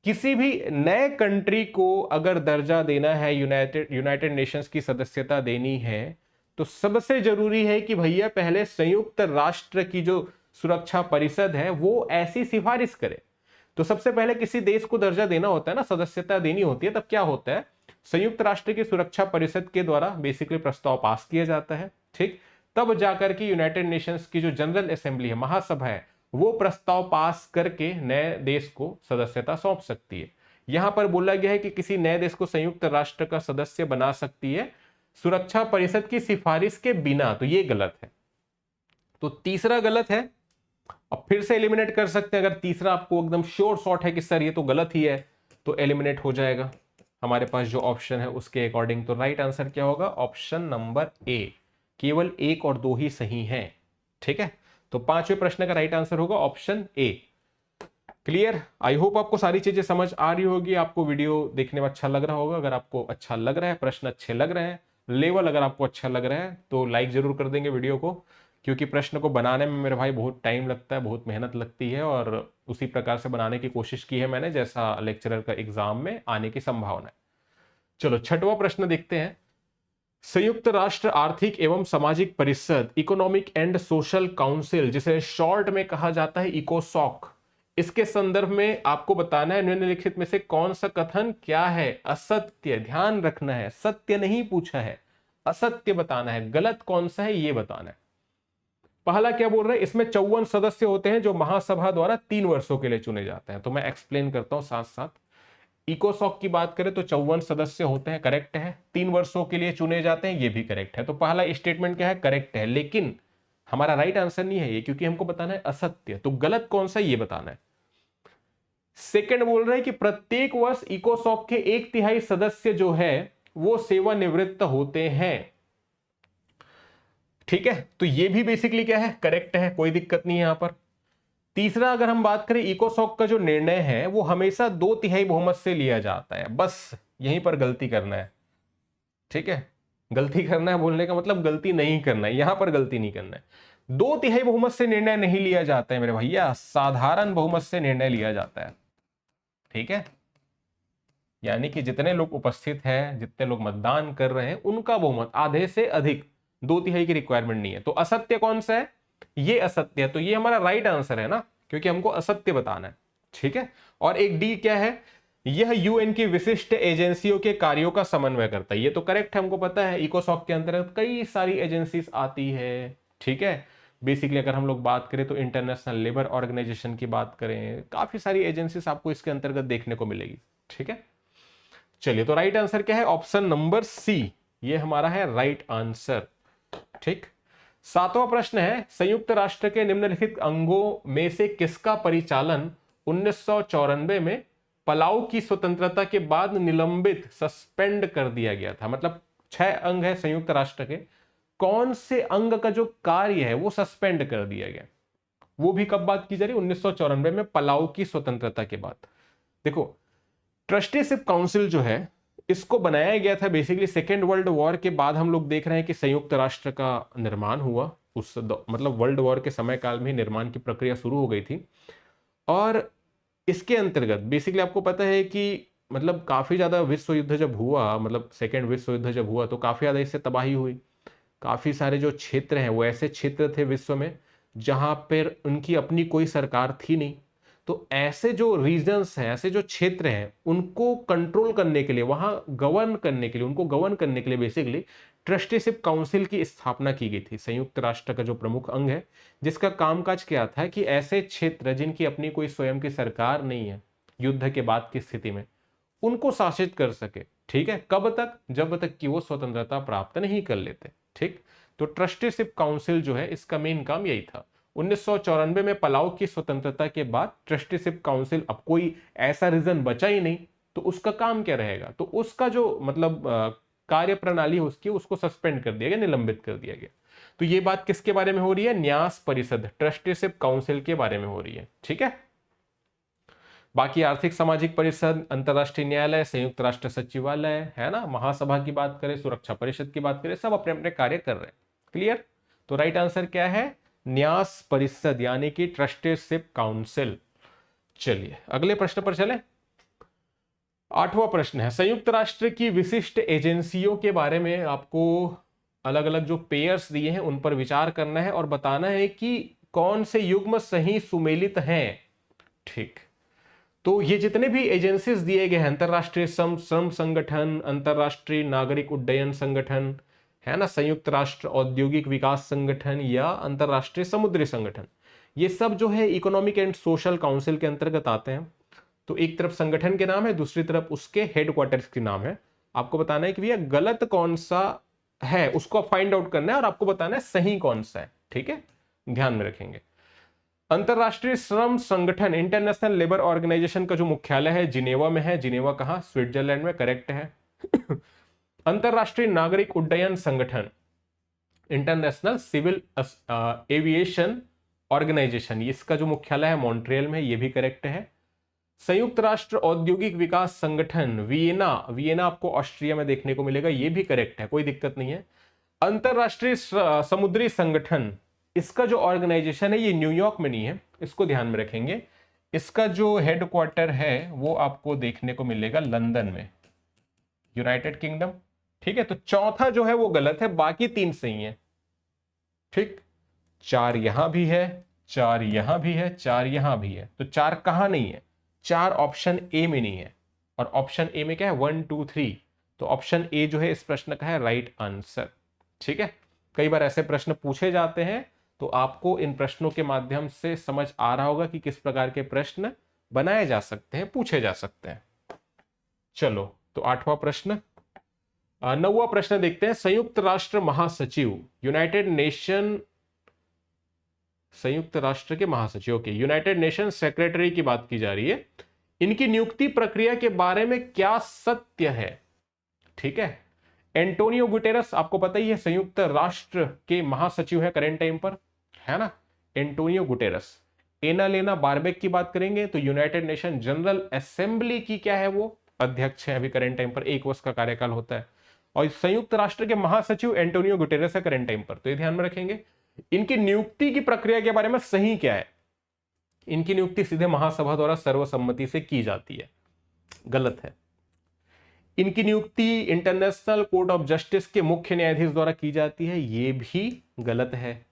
किसी भी नए कंट्री को अगर दर्जा देना है, यूनाइटेड नेशंस की सदस्यता देनी है, तो सबसे जरूरी है कि भैया पहले संयुक्त राष्ट्र की जो सुरक्षा परिषद है वो ऐसी सिफारिश करे। तो सबसे पहले किसी देश को दर्जा देना होता है ना, सदस्यता देनी होती है, तब क्या होता है, संयुक्त राष्ट्र की सुरक्षा परिषद के द्वारा बेसिकली प्रस्ताव पास किया जाता है, ठीक। तब जाकर के यूनाइटेड नेशंस की जो जनरल असेंबली है, महासभा है, वो प्रस्ताव पास करके नए देश को सदस्यता सौंप सकती है। यहां पर बोला गया है कि किसी नए देश को संयुक्त राष्ट्र का सदस्य बना सकती है सुरक्षा परिषद की सिफारिश के बिना, तो ये गलत है। तो तीसरा गलत है। अब फिर से एलिमिनेट कर सकते हैं, अगर तीसरा आपको एकदम श्योर शॉट है कि सर ये तो गलत ही है, तो एलिमिनेट हो जाएगा हमारे पास जो ऑप्शन है उसके अकॉर्डिंग। तो राइट आंसर क्या होगा, ऑप्शन नंबर ए। केवल 1 और 2 ही सही हैं, ठीक है। तो 5वें प्रश्न का राइट आंसर होगा option A. Clear? I hope आपको सारी चीजें समझ आ रही होगी, आपको वीडियो देखने में अच्छा लग रहा होगा। अगर आपको अच्छा लग रहा है, प्रश्न अच्छे लग रहे हैं, लेवल अगर आपको अच्छा लग रहा है, तो लाइक जरूर कर देंगे वीडियो को, क्योंकि प्रश्न को बनाने में मेरे भाई बहुत टाइम लगता है, बहुत मेहनत लगती है, और उसी प्रकार से बनाने की कोशिश की है मैंने जैसा लेक्चरर का एग्जाम में आने की संभावना है। चलो 6वां प्रश्न देखते हैं। संयुक्त राष्ट्र आर्थिक एवं सामाजिक परिषद, इकोनॉमिक एंड सोशल काउंसिल, जिसे शॉर्ट में कहा जाता है इकोसॉक, इसके संदर्भ में आपको बताना है निम्नलिखित में से कौन सा कथन क्या है असत्य, ध्यान रखना है, सत्य नहीं पूछा है, असत्य बताना है, गलत कौन सा है ये बताना है। पहला क्या बोल रहे हैं, इसमें 54 सदस्य होते हैं जो महासभा द्वारा 3 वर्षों के लिए चुने जाते हैं। तो मैं एक्सप्लेन करता हूं साथ साथ। इकोसॉक की बात करें तो 54 सदस्य होते हैं, करेक्ट है। 3 वर्षों के लिए चुने जाते हैं, ये भी करेक्ट है। तो पहला स्टेटमेंट क्या है, करेक्ट है, लेकिन हमारा राइट आंसर नहीं है ये, क्योंकि हमको बताना है असत्य। तो गलत कौन सा ये बताना है। सेकंड बोल रहे हैं कि प्रत्येक वर्ष इकोसॉक के 1/3 सदस्य जो है वो सेवानिवृत्त होते हैं। ठीक है, तो ये भी बेसिकली क्या है, करेक्ट है, कोई दिक्कत नहीं है यहां पर। तीसरा, अगर हम बात करें इकोसॉक का जो निर्णय है वो हमेशा 2/3 बहुमत से लिया जाता है, बस यहीं पर गलती करना है। ठीक है, गलती करना है बोलने का मतलब गलती नहीं करना है, यहां पर गलती नहीं करना है। 2/3 बहुमत से निर्णय नहीं लिया जाता है मेरे भैया, साधारण बहुमत से निर्णय लिया जाता है। ठीक है, यानी कि जितने लोग उपस्थित हैं, जितने लोग मतदान कर रहे हैं, उनका बहुमत, आधे से अधिक, 2/3 की रिक्वायरमेंट नहीं है। तो असत्य कौन सा है, ये असत्य है। तो ये हमारा राइट आंसर है ना, क्योंकि हमको असत्य बताना है। ठीक है, और एक डी क्या है, यह यूएन की विशिष्ट एजेंसियों के कार्यों का समन्वय करता है। ये तो करेक्ट है, हमको पता है इकोसॉक के अंतर्गत कई सारी एजेंसीज आती है। ठीक है, बेसिकली अगर हम लोग बात करें तो इंटरनेशनल लेबर ऑर्गेनाइजेशन की बात करें, काफी सारी एजेंसीज आपको इसके अंतर्गत देखने को मिलेगी। ठीक है, चलिए, तो राइट आंसर क्या है, ऑप्शन नंबर सी, ये हमारा है राइट आंसर। ठीक, सातवां प्रश्न है, संयुक्त राष्ट्र के निम्नलिखित अंगों में से किसका परिचालन 1994 में पलाऊ की स्वतंत्रता के बाद निलंबित, सस्पेंड कर दिया गया था। मतलब 6 अंग है संयुक्त राष्ट्र के, कौन से अंग का जो कार्य है वो सस्पेंड कर दिया गया, वो भी कब बात की जा रही है, 1994 में पलाऊ की स्वतंत्रता के बाद। देखो, ट्रस्टीशिप काउंसिल जो है इसको बनाया गया था बेसिकली सेकेंड वर्ल्ड वॉर के बाद। हम लोग देख रहे हैं कि संयुक्त राष्ट्र का निर्माण हुआ, उस मतलब वर्ल्ड वॉर के समय काल में निर्माण की प्रक्रिया शुरू हो गई थी। और इसके अंतर्गत बेसिकली आपको पता है कि मतलब काफी ज्यादा विश्व युद्ध जब हुआ, मतलब सेकेंड विश्व युद्ध जब हुआ, तो काफी ज्यादा इससे तबाही हुई। काफी सारे जो क्षेत्र हैं वो ऐसे क्षेत्र थे विश्व में जहां पर उनकी अपनी कोई सरकार थी नहीं। तो ऐसे जो रीजन्स हैं, ऐसे जो क्षेत्र हैं, उनको कंट्रोल करने के लिए, वहां गवर्न करने के लिए, उनको गवर्न करने के लिए बेसिकली ट्रस्टीशिप काउंसिल की स्थापना की गई थी। संयुक्त राष्ट्र का जो प्रमुख अंग है, जिसका कामकाज क्या था कि ऐसे क्षेत्र जिनकी अपनी कोई स्वयं की सरकार नहीं है युद्ध के बाद की स्थिति में, उनको शासित कर सके। ठीक है, कब तक, जब तक कि वो स्वतंत्रता प्राप्त नहीं कर लेते। ठीक, तो ट्रस्टीशिप काउंसिल जो है इसका मेन काम यही था। 1994 में पलाऊ की स्वतंत्रता के बाद ट्रस्टीशिप काउंसिल, अब कोई ऐसा रीजन बचा ही नहीं, तो उसका काम क्या रहेगा, तो उसका जो मतलब कार्य प्रणाली उसकी, उसको सस्पेंड कर दिया गया, निलंबित कर दिया गया। तो ये बात किसके बारे में हो रही है, न्यास परिषद, ट्रस्टीशिप काउंसिल के बारे में हो रही है। ठीक है, बाकी आर्थिक सामाजिक परिषद, अंतरराष्ट्रीय न्यायालय, संयुक्त राष्ट्र सचिवालय है ना, महासभा की बात करें, सुरक्षा परिषद की बात करें, सब अपने अपने कार्य कर रहे हैं। क्लियर, तो राइट आंसर क्या है, न्यास परिषद, यानी कि ट्रस्टीशिप काउंसिल। चलिए अगले प्रश्न पर चले। आठवां प्रश्न है, संयुक्त राष्ट्र की विशिष्ट एजेंसियों के बारे में आपको अलग अलग जो पेयर्स दिए हैं उन पर विचार करना है और बताना है कि कौन से युग्म सही सुमेलित हैं। ठीक, तो ये जितने भी एजेंसीज दिए गए हैं, अंतरराष्ट्रीय श्रम संगठन, अंतरराष्ट्रीय नागरिक उड्डयन संगठन है ना, संयुक्त राष्ट्र औद्योगिक विकास संगठन या अंतरराष्ट्रीय समुद्री संगठन, ये सब जो है इकोनॉमिक एंड सोशल काउंसिल के अंतर्गत आते हैं। तो एक तरफ संगठन के नाम है, दूसरी तरफ उसके हेडक्वार्टर्स के नाम है। आपको बताना है कि भैया गलत कौन सा है, उसको फाइंड आउट करना है और आपको बताना है सही कौन सा है। ठीक है, ध्यान में रखेंगे। अंतरराष्ट्रीय श्रम संगठन, इंटरनेशनल लेबर ऑर्गेनाइजेशन का जो मुख्यालय है जिनेवा में है। जिनेवा कहां, स्विट्जरलैंड में, करेक्ट है। अंतरराष्ट्रीय नागरिक उड्डयन संगठन, इंटरनेशनल सिविल एविएशन ऑर्गेनाइजेशन, इसका जो मुख्यालय है मॉन्ट्रियल में, यह भी करेक्ट है। संयुक्त राष्ट्र औद्योगिक विकास संगठन, वियना, वियना आपको ऑस्ट्रिया में देखने को मिलेगा, यह भी करेक्ट है, कोई दिक्कत नहीं है। अंतरराष्ट्रीय समुद्री संगठन, इसका जो ऑर्गेनाइजेशन है ये न्यूयॉर्क में नहीं है, इसको ध्यान में रखेंगे। इसका जो हेडक्वार्टर है वो आपको देखने को मिलेगा लंदन में, यूनाइटेड किंगडम। ठीक है, तो चौथा जो है वो गलत है, बाकी 3 सही है। ठीक, 4 यहां भी है, 4 यहां भी है, 4 यहां भी है, तो 4 कहां नहीं है? 4 ऑप्शन ए में नहीं है, और ऑप्शन ए में क्या है? 1 2 3, तो ऑप्शन ए जो है इस प्रश्न का है राइट आंसर। ठीक है, कई बार ऐसे प्रश्न पूछे जाते हैं, तो आपको इन प्रश्नों के माध्यम से समझ आ रहा होगा कि किस प्रकार के प्रश्न बनाए जा सकते हैं, पूछे जा सकते हैं। चलो, तो 8वां प्रश्न। 9वां प्रश्न देखते हैं। संयुक्त राष्ट्र महासचिव, यूनाइटेड नेशन, संयुक्त राष्ट्र के महासचिव, ओके, यूनाइटेड नेशन सेक्रेटरी की बात की जा रही है। इनकी नियुक्ति प्रक्रिया के बारे में क्या सत्य है? ठीक है, एंटोनियो गुटेरस, आपको पता ही है, संयुक्त राष्ट्र के महासचिव है करेंट टाइम पर, है ना, एंटोनियो गुटेरस। एनालेना बारबेक की बात करेंगे तो यूनाइटेड नेशन जनरल असेंबली की क्या है, वो अध्यक्ष है अभी करेंट टाइम पर, 1 वर्ष का कार्यकाल होता है। और संयुक्त राष्ट्र के महासचिव एंटोनियो गुटेरस है करेंट टाइम पर, तो ये ध्यान में रखेंगे। इनकी नियुक्ति की प्रक्रिया के बारे में सही क्या है? इनकी नियुक्ति सीधे महासभा द्वारा सर्वसम्मति से की जाती है, गलत है। इनकी नियुक्ति इंटरनेशनल कोर्ट ऑफ जस्टिस के मुख्य न्यायाधीश द्वारा की जाती है, यह भी गलत है।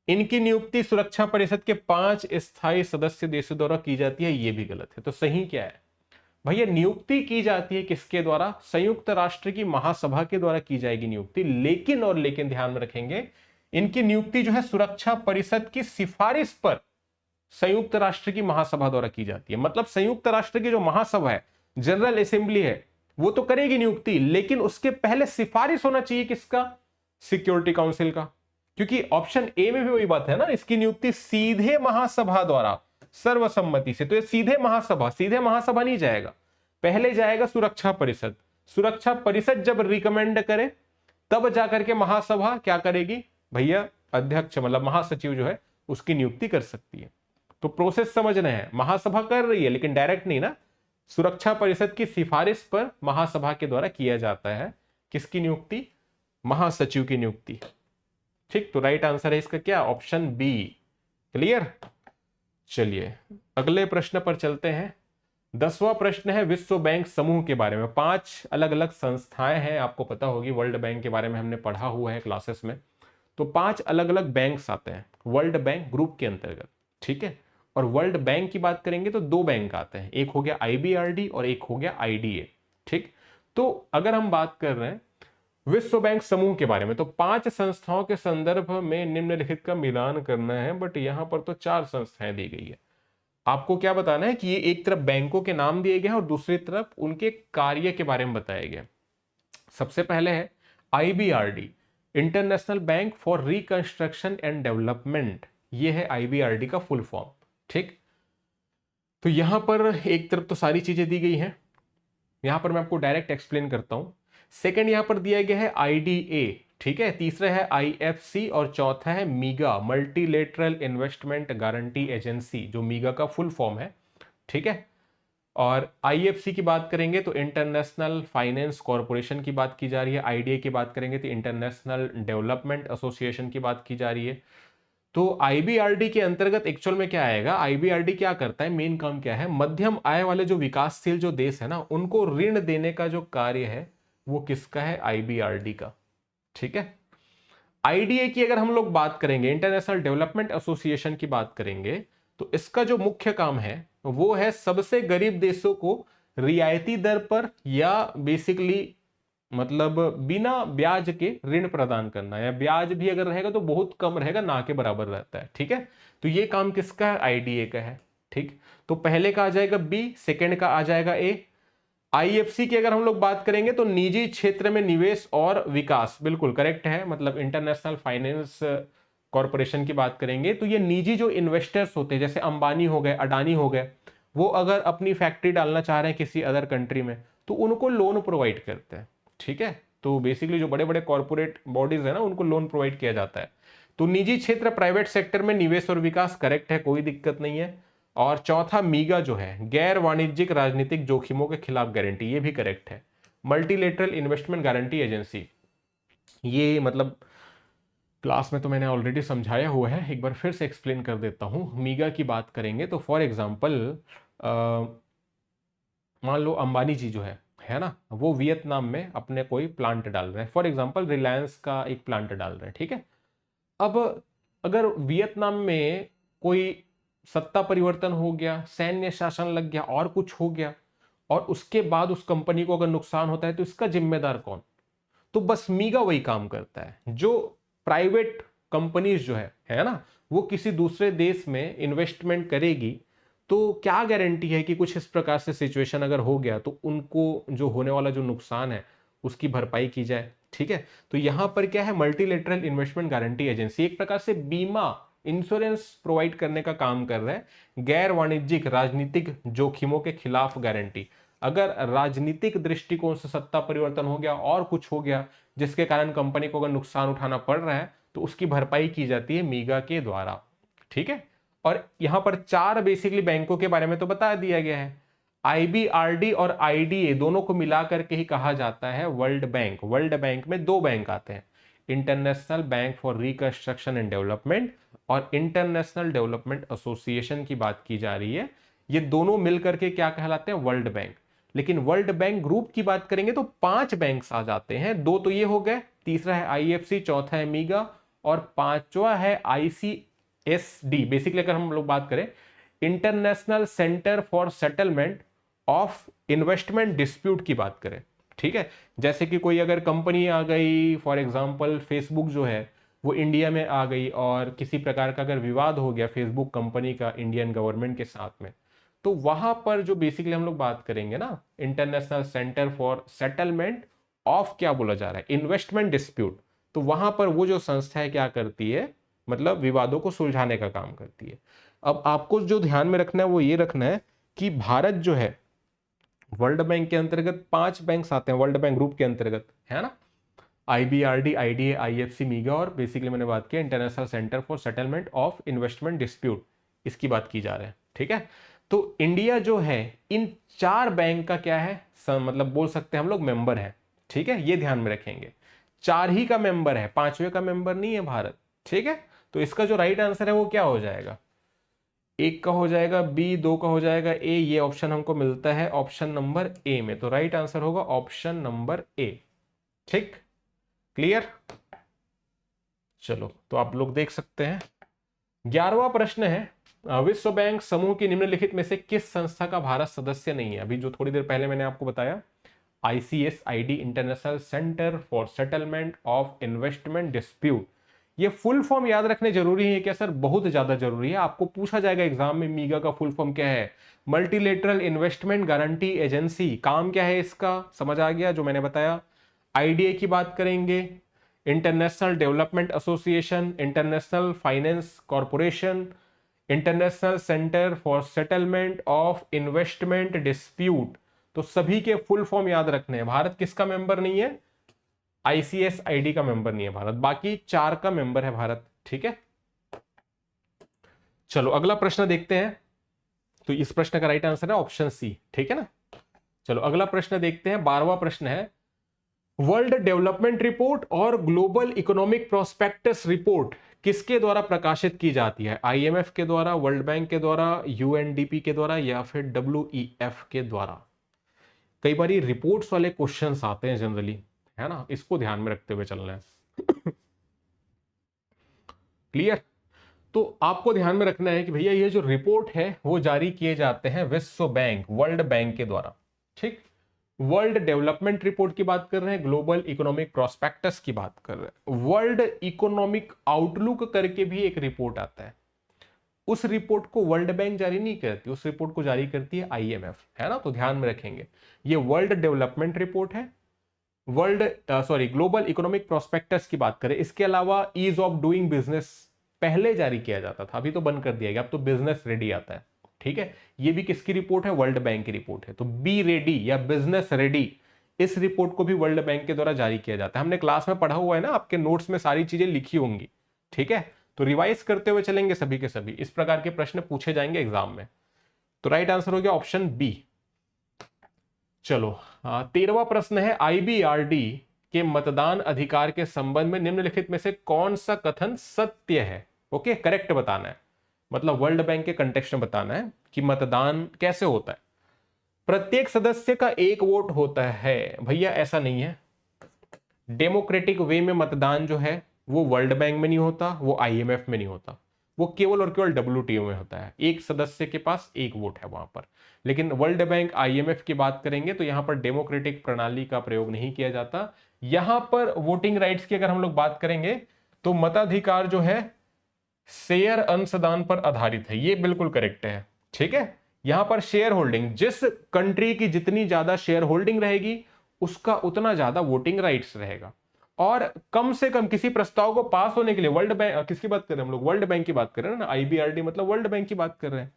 इनकी नियुक्ति सुरक्षा परिषद के 5 स्थायी सदस्य देशों द्वारा की जाती है, यह भी गलत है। तो सही क्या है भैया? नियुक्ति की जाती है किसके द्वारा? संयुक्त राष्ट्र की महासभा के द्वारा की जाएगी नियुक्ति, लेकिन और लेकिन ध्यान में रखेंगे, इनकी नियुक्ति जो है सुरक्षा परिषद की सिफारिश पर संयुक्त राष्ट्र की महासभा द्वारा की जाती है। मतलब संयुक्त राष्ट्र की जो महासभा है, जनरल असेंबली है, वो तो करेगी नियुक्ति, लेकिन उसके पहले सिफारिश होना चाहिए किसका? सिक्योरिटी काउंसिल का। क्योंकि ऑप्शन ए में भी वही बात है ना, इसकी नियुक्ति सीधे महासभा द्वारा सर्वसम्मति से, तो ये सीधे महासभा नहीं जाएगा, पहले जाएगा सुरक्षा परिषद। सुरक्षा परिषद जब रिकमेंड करे तब जाकर के महासभा क्या करेगी भैया? अध्यक्ष मतलब महासचिव जो है उसकी नियुक्ति कर सकती है। तो प्रोसेस समझना है, महासभा कर रही है लेकिन डायरेक्ट नहीं ना, सुरक्षा परिषद की सिफारिश पर महासभा के द्वारा किया जाता है किसकी नियुक्ति? महासचिव की नियुक्ति। ठीक, तो राइट आंसर है इसका क्या? Option B. क्लियर? चलिए अगले प्रश्न पर चलते हैं। 10वां प्रश्न है विश्व बैंक समूह के बारे में। 5 अलग अलग संस्थाएं हैं, आपको पता होगी, वर्ल्ड बैंक के बारे में हमने पढ़ा हुआ है क्लासेस में। तो 5 अलग अलग बैंक्स आते हैं वर्ल्ड बैंक ग्रुप के अंतर्गत। ठीक है, और वर्ल्ड बैंक की बात करेंगे तो 2 बैंक आते हैं, एक हो गया IBRD और एक हो गया IDA। ठीक, तो अगर हम बात कर रहे हैं विश्व बैंक समूह के बारे में, तो 5 संस्थाओं के संदर्भ में निम्नलिखित का मिलान करना है, बट यहां पर तो 4 संस्थाएं दी गई है। आपको क्या बताना है कि ये एक तरफ बैंकों के नाम दिए गए हैं और दूसरी तरफ उनके कार्य के बारे में बताया गया। सबसे पहले है IBRD, international bank for reconstruction and development, ये है IBRD का फुल फॉर्म। ठीक, तो यहां पर एक तरफ तो सारी चीजें दी गई हैं, यहां पर मैं आपको डायरेक्ट एक्सप्लेन करता हूं। सेकंड यहां पर दिया गया है IDA, ठीक है, तीसरा है IFC और चौथा है मीगा, मल्टीलेटरल इन्वेस्टमेंट गारंटी एजेंसी, जो मीगा का फुल फॉर्म है। ठीक है, और IFC की बात करेंगे तो इंटरनेशनल फाइनेंस कॉरपोरेशन की बात की जा रही है, IDA की बात करेंगे तो इंटरनेशनल डेवलपमेंट एसोसिएशन की बात की जा रही है। तो IBRD के अंतर्गत एक्चुअल में क्या आएगा? IBRD क्या करता है, मेन काम क्या है? मध्यम आय वाले जो विकासशील जो देश है ना, उनको ऋण देने का जो कार्य है वो किसका है? IBRD का। ठीक है, IDA की अगर हम लोग बात करेंगे, इंटरनेशनल डेवलपमेंट एसोसिएशन की बात करेंगे, तो इसका जो मुख्य काम है वो है सबसे गरीब देशों को रियायती दर पर या बेसिकली मतलब बिना ब्याज के ऋण प्रदान करना, या ब्याज भी अगर रहेगा तो बहुत कम रहेगा, ना के बराबर रहता है। ठीक है, तो ये काम किसका है? IDA का है। ठीक, तो पहले का आ जाएगा B, सेकंड का आ जाएगा A। IFC की अगर हम लोग बात करेंगे तो निजी क्षेत्र में निवेश और विकास, बिल्कुल करेक्ट है, मतलब इंटरनेशनल फाइनेंस कॉरपोरेशन की बात करेंगे तो ये निजी जो इन्वेस्टर्स होते हैं, जैसे अंबानी हो गए, अडानी हो गए, वो अगर अपनी फैक्ट्री डालना चाह रहे हैं किसी अदर कंट्री में तो उनको लोन प्रोवाइड करते हैं। ठीक है, तो बेसिकली जो बड़े बड़े कॉर्पोरेट बॉडीज है ना, उनको लोन प्रोवाइड किया जाता है। तो निजी क्षेत्र, प्राइवेट सेक्टर में निवेश और विकास, करेक्ट है, कोई दिक्कत नहीं है। और चौथा मीगा जो है, गैर वाणिज्यिक राजनीतिक जोखिमों के खिलाफ गारंटी, ये भी करेक्ट है। मल्टीलेटरल इन्वेस्टमेंट गारंटी एजेंसी, ये मतलब क्लास में तो मैंने ऑलरेडी समझाया हुआ है, एक बार फिर से एक्सप्लेन कर देता हूं। मीगा की बात करेंगे तो फॉर एग्जांपल मान लो अंबानी जी जो है ना, वो वियतनाम में अपने कोई प्लांट डाल रहे हैं, फॉर एग्जांपल रिलायंस का एक प्लांट डाल रहे हैं। ठीक है, अब अगर वियतनाम में कोई सत्ता परिवर्तन हो गया, सैन्य शासन लग गया और कुछ हो गया, और उसके बाद उस कंपनी को अगर नुकसान होता है तो इसका जिम्मेदार कौन? तो बस मीगा वही काम करता है। जो प्राइवेट कंपनीज जो है ना, वो किसी दूसरे देश में इन्वेस्टमेंट करेगी, तो क्या गारंटी है कि कुछ इस प्रकार से सिचुएशन अगर हो गया तो उनको जो होने वाला जो नुकसान है उसकी भरपाई की जाए। ठीक है, तो यहां पर क्या है, मल्टीलेटरल इन्वेस्टमेंट गारंटी एजेंसी एक प्रकार से बीमा, इंश्योरेंस प्रोवाइड करने का काम कर रहा है गैर वाणिज्यिक राजनीतिक जोखिमों के खिलाफ गारंटी। अगर राजनीतिक दृष्टिकोण से सत्ता परिवर्तन हो गया और कुछ हो गया जिसके कारण कंपनी को अगर नुकसान उठाना पड़ रहा है तो उसकी भरपाई की जाती है मीगा के द्वारा। ठीक है, और यहां पर चार बेसिकली बैंकों के बारे में तो बता दिया गया है। आईबीआरडी और आईडीए दोनों को मिलाकर के ही कहा जाता है वर्ल्ड बैंक। वर्ल्ड बैंक में दो बैंक आते हैं, international bank for reconstruction and development और इंटरनेशनल डेवलपमेंट एसोसिएशन की बात की जा रही है। ये दोनों मिलकर के क्या कहलाते हैं, वर्ल्ड बैंक। लेकिन वर्ल्ड बैंक ग्रुप की बात करेंगे तो 5 बैंक्स आ जाते हैं। दो तो ये हो गए, तीसरा है आईएफसी, चौथा है मीगा और पांचवा है आईसीएसडी। बेसिकली अगर हम लोग बात करें international centre for settlement of investment dispute की बात करें। ठीक है, जैसे कि कोई अगर कंपनी आ गई, फॉर एग्जांपल फेसबुक जो है वो इंडिया में आ गई और किसी प्रकार का अगर विवाद हो गया फेसबुक कंपनी का इंडियन गवर्नमेंट के साथ में, तो वहां पर जो बेसिकली हम लोग बात करेंगे ना, international centre for settlement of क्या बोला जा रहा है, इन्वेस्टमेंट डिस्प्यूट, तो वहां पर वो जो संस्था है क्या करती है, मतलब विवादों को सुलझाने का काम करती है। अब आपको जो ध्यान में रखना है वो ये रखना है कि भारत जो है वर्ल्ड बैंक के अंतर्गत 5 बैंक आते हैं, वर्ल्ड बैंक ग्रुप के अंतर्गत, है ना, आईबीआरडी, आईडीए, आईएफसी, मीगा और बेसिकली मैंने बात की international centre for settlement of investment dispute, इसकी बात की जा रही है। ठीक है, तो इंडिया जो है इन 4 बैंक का क्या है, मतलब बोल सकते हैं हम लोग मेंबर है। ठीक है, ये ध्यान में रखेंगे, 4 ही का मेंबर है, 5वें का मेंबर नहीं है भारत। ठीक है, तो इसका जो राइट आंसर है वो क्या हो जाएगा, 1 का हो जाएगा बी, 2 का हो जाएगा ए। ये ऑप्शन हमको मिलता है ऑप्शन नंबर ए में, तो राइट आंसर होगा ऑप्शन नंबर ए। ठीक, क्लियर। चलो, तो आप लोग देख सकते हैं 11वां प्रश्न है, विश्व बैंक समूह की निम्नलिखित में से किस संस्था का भारत सदस्य नहीं है। अभी जो थोड़ी देर पहले मैंने आपको बताया ICSID, international centre for settlement of investment dispute, ये फुल फॉर्म याद रखने जरूरी है क्या सर? बहुत ज्यादा जरूरी है, आपको पूछा जाएगा एग्जाम में मीगा का फुल फॉर्म क्या है, मल्टीलेटरल इन्वेस्टमेंट गारंटी एजेंसी। काम क्या है इसका, समझ आ गया जो मैंने बताया। आईडीए की बात करेंगे, international development association, international finance corporation, international centre for settlement of investment dispute, तो सभी के फुल फॉर्म याद रखने हैं। भारत किसका मेंबर नहीं है, आईसीएसआईडी का मेंबर नहीं है भारत, बाकी 4 का मेंबर है भारत। ठीक है, चलो अगला प्रश्न देखते हैं। तो इस प्रश्न का राइट आंसर है ऑप्शन सी। ठीक है ना, चलो अगला प्रश्न देखते हैं। 12वां प्रश्न है, वर्ल्ड डेवलपमेंट रिपोर्ट और ग्लोबल इकोनॉमिक प्रोस्पेक्टस रिपोर्ट किसके द्वारा प्रकाशित की जाती है, आईएमएफ के द्वारा, वर्ल्ड बैंक के द्वारा, यूएनडीपी के द्वारा या फिर डब्ल्यूईएफ के द्वारा। कई बार रिपोर्ट्स वाले क्वेश्चंस आते हैं जनरली, है ना, इसको ध्यान में रखते हुए चलना है। क्लियर, तो आपको ध्यान में रखना है कि भैया ये जो रिपोर्ट है वो जारी किए जाते हैं विश्व बैंक, वर्ल्ड बैंक के द्वारा। ठीक, वर्ल्ड डेवलपमेंट रिपोर्ट की बात कर रहे हैं, ग्लोबल इकोनॉमिक प्रोस्पेक्टस की बात कर रहे हैं, वर्ल्ड इकोनॉमिक आउटलुक करके भी एक रिपोर्ट आता है। उस रिपोर्ट को वर्ल्ड बैंक जारी नहीं करती, उस रिपोर्ट को जारी करती है आईएमएफ, है ना, तो ध्यान में रखेंगे। ये वर्ल्ड डेवलपमेंट रिपोर्ट है। ग्लोबल इकोनॉमिक प्रोस्पेक्टस की बात करें, इसके अलावा ईज ऑफ डूइंग बिजनेस पहले जारी किया जाता था, अभी तो बंद कर दिया गया, अब तो बिजनेस रेडी आता है। ठीक है, ये भी किसकी रिपोर्ट है, वर्ल्ड बैंक की रिपोर्ट है। तो बी रेडी या बिजनेस रेडी, इस रिपोर्ट को भी वर्ल्ड बैंक के द्वारा जारी किया जाता है। हमने क्लास में पढ़ा हुआ है ना, आपके नोट्स में सारी चीजें लिखी होंगी। ठीक है, तो रिवाइज करते हुए चलेंगे सभी के सभी, इस प्रकार के प्रश्न पूछे जाएंगे एग्जाम में। तो राइट आंसर हो गया ऑप्शन बी। चलो 13वां प्रश्न है, आईबीआरडी के मतदान अधिकार के संबंध में निम्नलिखित में से कौन सा कथन सत्य है। ओके, करेक्ट बताना है, मतलब वर्ल्ड बैंक के कंटेक्स्ट में बताना है कि मतदान कैसे होता है। प्रत्येक सदस्य का एक वोट होता है, भैया ऐसा नहीं है। डेमोक्रेटिक वे में मतदान जो है वो वर्ल्ड बैंक में नहीं होता, वो आईएमएफ में नहीं होता। वो केवल और केवल WTO में होता है, एक सदस्य के पास एक वोट है वहां पर। लेकिन वर्ल्ड बैंक, IMF की बात करेंगे तो यहां पर डेमोक्रेटिक प्रणाली का प्रयोग नहीं किया जाता। यहां पर वोटिंग राइट्स की अगर हम लोग बात करेंगे तो मताधिकार जो है शेयर अंशदान पर आधारित है, ये बिल्कुल करेक्ट है। ठीक है, यहां पर शेयर होल्डिंग, जिस कंट्री की जितनी ज्यादा शेयर होल्डिंग रहेगी उसका उतना ज्यादा वोटिंग राइट्स रहेगा। और कम से कम किसी प्रस्ताव को पास होने के लिए, वर्ल्ड बैंक किसकी बात कर रहे हैं हम लोग, वर्ल्ड बैंक की बात कर रहे हैं ना, IBRD मतलब वर्ल्ड बैंक की बात कर रहे हैं।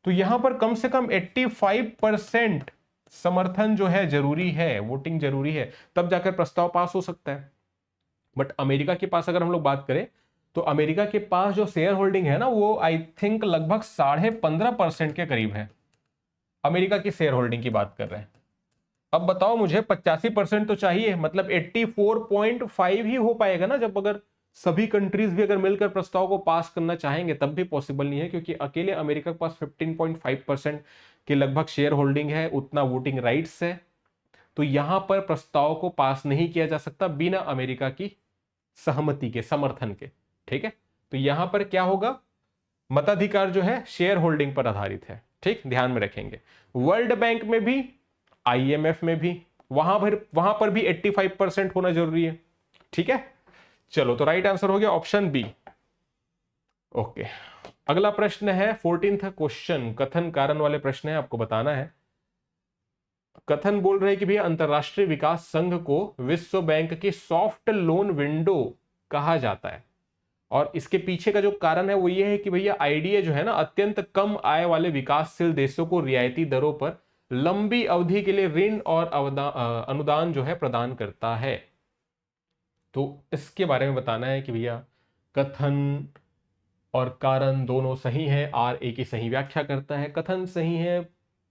तो यहां पर कम से कम 85% समर्थन जो है जरूरी है, वोटिंग जरूरी है, तब जाकर प्रस्ताव पास हो सकता है। बट अमेरिका के पास अगर हम लोग बात करें तो अमेरिका के पास जो शेयर होल्डिंग है ना वो आई थिंक लगभग 15.5% के करीब है। अमेरिका की शेयर होल्डिंग की बात कर रहे हैं। अब बताओ मुझे 85% तो चाहिए, मतलब 84.5 ही हो पाएगा ना, जब अगर सभी कंट्रीज भी अगर मिलकर प्रस्ताव को पास करना चाहेंगे तब भी पॉसिबल नहीं है, क्योंकि अकेले अमेरिका के पास 15.5% के लगभग शेयर होल्डिंग है, उतना वोटिंग राइट्स है। तो यहां पर प्रस्ताव को पास नहीं किया जा सकता बिना अमेरिका की सहमति के, समर्थन के। ठीक है, तो यहां पर क्या होगा, मताधिकार जो है शेयर होल्डिंग पर आधारित है। ठीक, ध्यान में रखेंगे। वर्ल्ड बैंक में भी, IMF में भी, वहां पर भी 85% होना जरूरी है। ठीक है, चलो तो राइट आंसर हो गया ऑप्शन बी। ओके, अगला प्रश्न है 14th क्वेश्चन, कथन कारण वाले प्रश्न है, आपको बताना है। कथन बोल रहे कि भैया अंतरराष्ट्रीय विकास संघ को विश्व बैंक की सॉफ्ट लोन विंडो कहा जाता है, और इसके पीछे का जो कारण है वो ये है कि भैया आईडीए जो है ना, अत्यंत कम आय वाले विकासशील देशों को रियायती दरों पर लंबी अवधि के लिए ऋण और अनुदान जो है प्रदान करता है। तो इसके बारे में बताना है कि भैया कथन और कारण दोनों सही है, आर ए की सही व्याख्या करता है। कथन सही है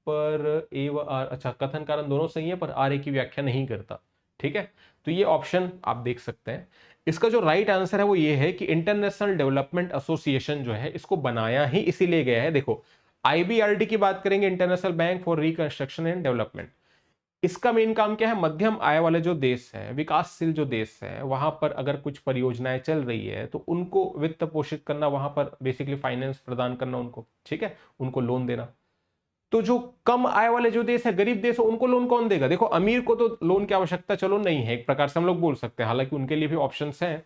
पर ए व आर, अच्छा कथन कारण दोनों सही है पर आर ए की व्याख्या नहीं करता। ठीक है, तो ये ऑप्शन आप देख सकते हैं। इसका जो राइट आंसर है वो ये है कि इंटरनेशनल डेवलपमेंट एसोसिएशन जो है इसको बनाया ही इसीलिए गया है। देखो, IBRD की बात करेंगे, international bank for reconstruction and development, इसका मेन काम क्या है, मध्यम आय वाले जो देश हैं, विकासशील जो देश हैं, वहां पर अगर कुछ परियोजनाएं चल रही है तो उनको वित्त पोषित करना, वहां पर बेसिकली फाइनेंस प्रदान करना उनको। ठीक है, उनको लोन देना। तो जो कम आय वाले जो देश है, गरीब देश है, उनको लोन कौन देगा? देखो, अमीर को तो लोन की आवश्यकता चलो नहीं है, एक प्रकार से हम लोग बोल सकते हैं, हालांकि उनके लिए भी ऑप्शंस हैं,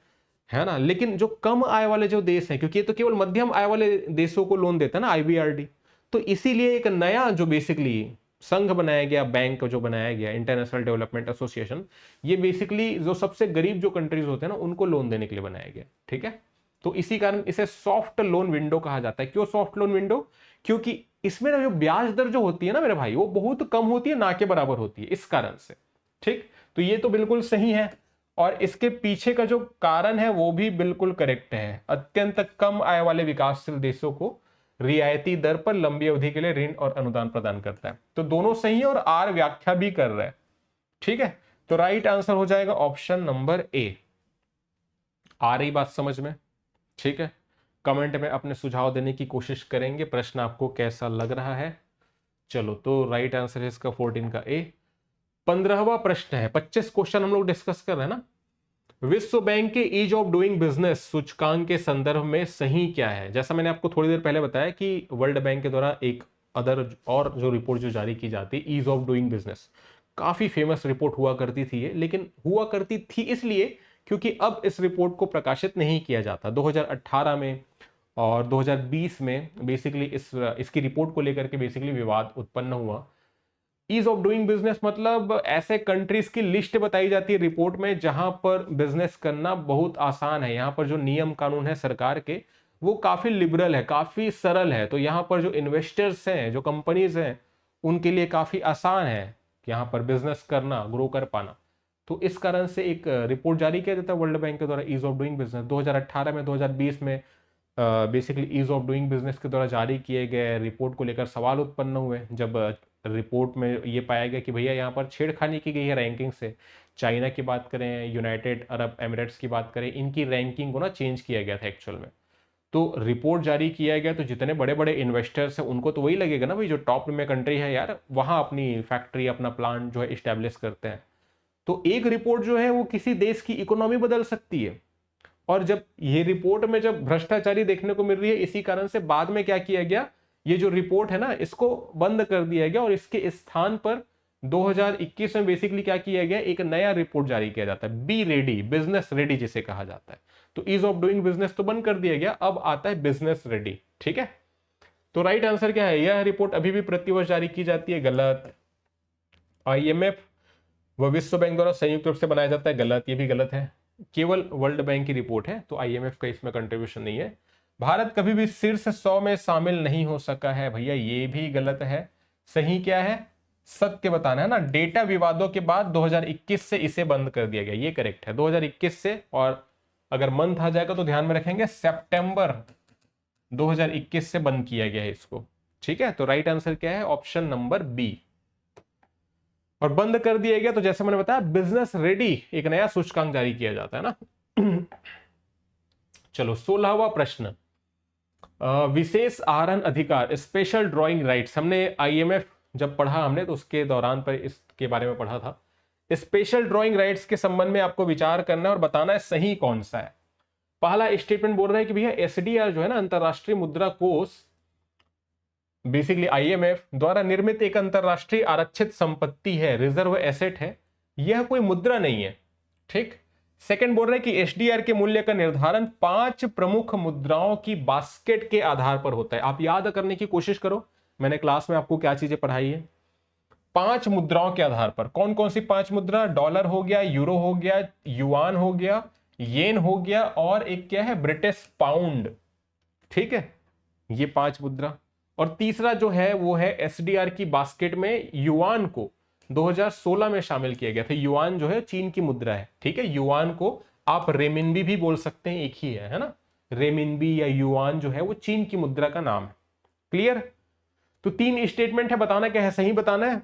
है ना। लेकिन जो कम आय वाले जो देश हैं, क्योंकि ये तो केवल मध्यम आय वाले देशों को लोन देता है ना IBRD, तो इसीलिए एक नया जो बेसिकली संघ बनाया गया, बैंक जो बनाया गया, इंटरनेशनल डेवलपमेंट एसोसिएशन, ये बेसिकली जो सबसे गरीब जो कंट्रीज होते हैं ना उनको लोन देने के लिए बनाया गया। ठीक है, तो इसी कारण इसे सॉफ्ट लोन विंडो कहा जाता है। क्यों सॉफ्ट लोन विंडो? क्योंकि इसमें ना जो ब्याज दर जो होती है ना मेरे भाई, वो बहुत कम होती है, ना के बराबर होती है, इस कारण से। ठीक, तो ये तो बिल्कुल सही है, और इसके पीछे का जो कारण है वो भी बिल्कुल करेक्ट है। अत्यंत कम आय वाले विकासशील देशों को रियायती दर पर लंबी अवधि के लिए ऋण और अनुदान प्रदान करता है। तो दोनों सही है और आर व्याख्या भी कर रहा है। ठीक है, तो राइट आंसर हो जाएगा ऑप्शन नंबर ए। आ रही बात समझ में? ठीक है, कमेंट में अपने सुझाव देने की कोशिश करेंगे, प्रश्न आपको कैसा लग रहा है। चलो, तो राइट आंसर है इसका 14 का ए। 15वां प्रश्न है, 25 क्वेश्चन हम लोग डिस्कस कर रहे हैं ना। विश्व बैंक के ईज ऑफ डूइंग बिजनेस सूचकांक के संदर्भ में सही क्या है? जैसा मैंने आपको थोड़ी देर पहले बताया कि वर्ल्ड बैंक के द्वारा एक अदर और जो रिपोर्ट जो जारी की जाती है, ईज ऑफ डूइंग बिजनेस, काफी फेमस रिपोर्ट हुआ करती थी ये, लेकिन हुआ करती थी इसलिए क्योंकि अब इस रिपोर्ट को प्रकाशित नहीं किया जाता। 2018 में और 2020 में बेसिकली इसकी रिपोर्ट को लेकर के बेसिकली विवाद उत्पन्न हुआ। ईज ऑफ डूइंग बिजनेस मतलब ऐसे कंट्रीज की लिस्ट बताई जाती है रिपोर्ट में जहां पर बिजनेस करना बहुत आसान है, यहाँ पर जो नियम कानून है सरकार के वो काफी लिबरल है, काफी सरल है। तो यहाँ पर जो इन्वेस्टर्स हैं, जो कंपनीज हैं, उनके लिए काफी आसान है यहाँ पर बिजनेस करना, ग्रो कर पाना। तो इस कारण से एक रिपोर्ट जारी किया जाता है वर्ल्ड बैंक के द्वारा, ईज ऑफ डूइंग बिजनेस। 2018 में, 2020 में basically ease of doing business के द्वारा जारी किए गए रिपोर्ट को लेकर सवाल उत्पन्न हुए, जब रिपोर्ट में ये पाया गया कि भैया यहाँ पर छेड़खानी की गई है रैंकिंग से। चाइना की बात करें, यूनाइटेड अरब एमिरेट्स की बात करें, इनकी रैंकिंग को ना चेंज किया गया था एक्चुअल में। तो रिपोर्ट जारी किया गया, तो जितने बड़े बड़े इन्वेस्टर्स हैं उनको तो वही लगेगा ना भाई, जो टॉप में कंट्री है यार, वहाँ अपनी फैक्ट्री, अपना प्लांट जो है इस्टेब्लिश करते हैं। तो एक रिपोर्ट जो है वो किसी देश की इकोनॉमी बदल सकती है। और जब ये रिपोर्ट में जब भ्रष्टाचारी देखने को मिल रही है, इसी कारण से बाद में क्या किया गया, ये जो रिपोर्ट है ना इसको बंद कर दिया गया और इसके स्थान पर 2021 में बेसिकली क्या किया गया, एक नया रिपोर्ट जारी किया जाता है, बी रेडी, बिजनेस रेडी जिसे कहा जाता है। तो ईज ऑफ डूइंग बिजनेस तो बंद कर दिया गया, अब आता है बिजनेस रेडी। ठीक है, तो राइट आंसर क्या है, यह रिपोर्ट अभी भी प्रतिवर्ष जारी की जाती है, गलत। आईएमएफ व विश्व बैंक द्वारा संयुक्त रूप से बनाया जाता है, गलत, ये भी गलत है। केवल वर्ल्ड बैंक की रिपोर्ट है, तो आईएमएफ का इसमें कंट्रीब्यूशन नहीं है। भारत कभी भी शीर्ष 100 में शामिल नहीं हो सका है, भैया ये भी गलत है। सही क्या है, सत्य बताना है ना। डेटा विवादों के बाद 2021 से इसे बंद कर दिया गया, ये करेक्ट है, 2021 से। और अगर मंथ आ जाएगा तो ध्यान में रखेंगे सितंबर 2021 से बंद किया गया है इसको। ठीक है, तो राइट आंसर क्या है, ऑप्शन नंबर बी। और बंद कर दिया गया तो जैसे मैंने बताया बिजनेस रेडी एक नया सूचकांक जारी किया जाता है ना। चलो 16वां प्रश्न, विशेष आहरण अधिकार, स्पेशल ड्राइंग राइट्स। हमने आईएमएफ जब पढ़ा हमने तो उसके दौरान पर इसके बारे में पढ़ा था। स्पेशल ड्राइंग राइट्स के संबंध में आपको विचार करना है और बताना है सही कौन सा है। पहला स्टेटमेंट बोल रहा है कि भैया एसडीआर जो है ना, अंतरराष्ट्रीय मुद्रा कोष, बेसिकली आईएमएफ द्वारा निर्मित एक अंतरराष्ट्रीय आरक्षित संपत्ति है, रिजर्व एसेट है, यह कोई मुद्रा नहीं है। ठीक। सेकंड बोल रहे हैं कि एसडीआर के मूल्य का निर्धारण 5 प्रमुख मुद्राओं की बास्केट के आधार पर होता है। आप याद करने की कोशिश करो, मैंने क्लास में आपको क्या चीजें पढ़ाई है। 5 मुद्राओं के आधार पर, कौन कौन सी 5 मुद्रा, डॉलर हो गया, यूरो हो गया, युआन हो गया, येन हो गया, और एक क्या है, ब्रिटिश पाउंड। ठीक है, ये 5 मुद्रा। और तीसरा जो है वो है एसडीआर की बास्केट में युआन को 2016 में शामिल किया गया था। युआन जो है चीन की मुद्रा है। ठीक है, युआन को आप रेमिनबी भी बोल सकते हैं, एक ही है ना। रेमिनबी या युआन जो है वो चीन की मुद्रा का नाम है। क्लियर। तो 3 स्टेटमेंट है, बताना क्या है, सही बताना है।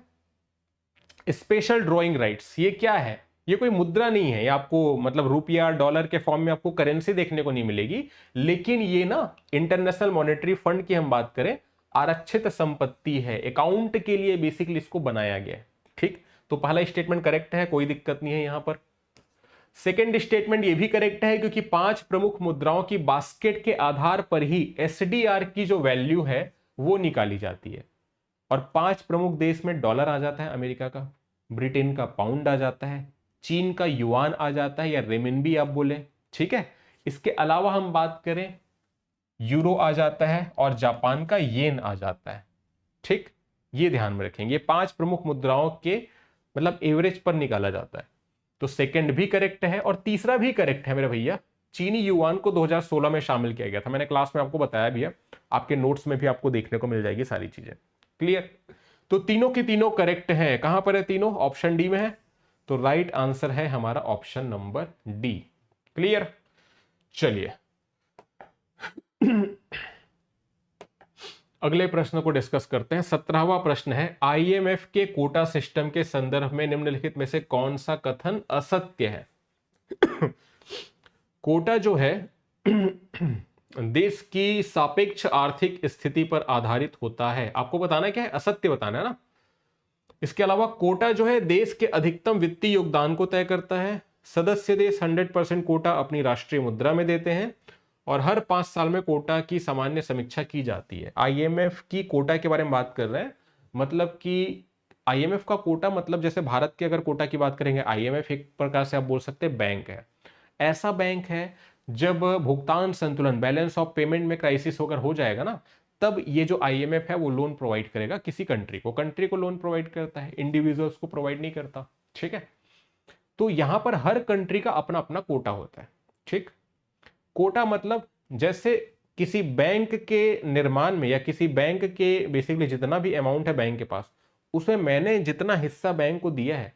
स्पेशल ड्रॉइंग राइट्स ये क्या है, ये कोई मुद्रा नहीं है, ये आपको मतलब रुपया डॉलर के फॉर्म में आपको करेंसी देखने को नहीं मिलेगी, लेकिन ये ना इंटरनेशनल मॉनेटरी फंड की हम बात करें, आरक्षित संपत्ति है, अकाउंट के लिए बेसिकली इसको बनाया गया है। ठीक, तो पहला स्टेटमेंट करेक्ट है, कोई दिक्कत नहीं है यहां पर। सेकेंड स्टेटमेंट ये भी करेक्ट है, क्योंकि 5 प्रमुख मुद्राओं की बास्केट के आधार पर ही एसडीआर की जो वैल्यू है वो निकाली जाती है। और 5 प्रमुख देश में डॉलर आ जाता है, अमेरिका का, ब्रिटेन का पाउंड आ जाता है, चीन का युआन आ जाता है या रेमिनबी आप बोले। ठीक है, इसके अलावा हम बात करें यूरो आ जाता है और जापान का येन आ जाता है। ठीक, ये ध्यान में रखेंगे, 5 प्रमुख मुद्राओं के मतलब एवरेज पर निकाला जाता है। तो सेकंड भी करेक्ट है और तीसरा भी करेक्ट है मेरे भैया, चीनी युआन को 2016 में शामिल किया गया था, मैंने क्लास में आपको बताया भी है, आपके नोट्स में भी आपको देखने को मिल जाएगी सारी चीजें। क्लियर। तो तीनों की तीनों करेक्ट है, कहां पर है तीनों, ऑप्शन डी में है। तो राइट आंसर है हमारा ऑप्शन नंबर डी। क्लियर। चलिए अगले प्रश्न को डिस्कस करते हैं। 17वां प्रश्न है, आईएमएफ के कोटा सिस्टम के संदर्भ में निम्नलिखित में से कौन सा कथन असत्य है। कोटा जो है देश की सापेक्ष आर्थिक स्थिति पर आधारित होता है, आपको बताना क्या है, असत्य बताना है ना। इसके अलावा कोटा जो है देश के अधिकतम वित्तीय योगदान को तय करता है। सदस्य देश 100% कोटा अपनी राष्ट्रीय मुद्रा में देते हैं और हर 5 साल में कोटा की सामान्य समीक्षा की जाती है। आईएमएफ की कोटा के बारे में बात कर रहे हैं, मतलब कि आईएमएफ का कोटा मतलब जैसे भारत के अगर कोटा की बात करेंगे, आईएमएफ एक प्रकार से आप बोल सकते हैं बैंक है। ऐसा बैंक है जब भुगतान संतुलन, बैलेंस ऑफ पेमेंट में क्राइसिस होकर हो जाएगा ना, तब ये जो आईएमएफ है वो लोन प्रोवाइड करेगा किसी कंट्री को लोन प्रोवाइड करता है, इंडिविजुअल्स को प्रोवाइड नहीं करता। ठीक है, तो यहां पर हर कंट्री का अपना अपना कोटा होता है। ठीक, कोटा मतलब जैसे किसी बैंक के निर्माण में या किसी बैंक के बेसिकली जितना भी अमाउंट है बैंक के पास, उसमें मैंने जितना हिस्सा बैंक को दिया है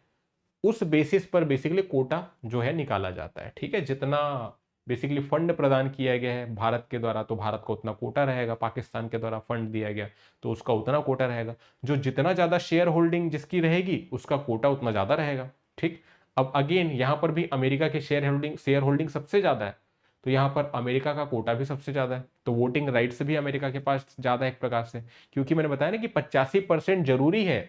उस बेसिस पर बेसिकली कोटा जो है निकाला जाता है। ठीक है, जितना बेसिकली फंड प्रदान किया गया है भारत के द्वारा तो भारत का उतना कोटा रहेगा, पाकिस्तान के द्वारा फंड दिया गया तो उसका उतना कोटा रहेगा, जो जितना ज्यादा शेयर होल्डिंग जिसकी रहेगी उसका कोटा उतना ज्यादा रहेगा। ठीक, अब अगेन यहां पर भी अमेरिका के शेयर होल्डिंग सबसे ज्यादा है, तो यहां पर अमेरिका का कोटा भी सबसे ज्यादा है, तो वोटिंग राइट्स भी अमेरिका के पास ज्यादा है एक प्रकार से, क्योंकि मैंने बताया ना कि 85% जरूरी है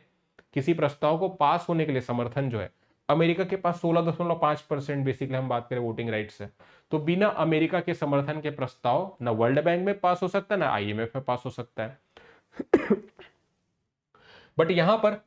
किसी प्रस्ताव को पास होने के लिए, समर्थन जो है अमेरिका के पास 16.5% बेसिकली हम बात करें वोटिंग राइट से। तो बिना अमेरिका के समर्थन के प्रस्ताव ना वर्ल्ड बैंक में पास हो सकता है ना आईएमएफ में पास हो सकता है। बट यहां पर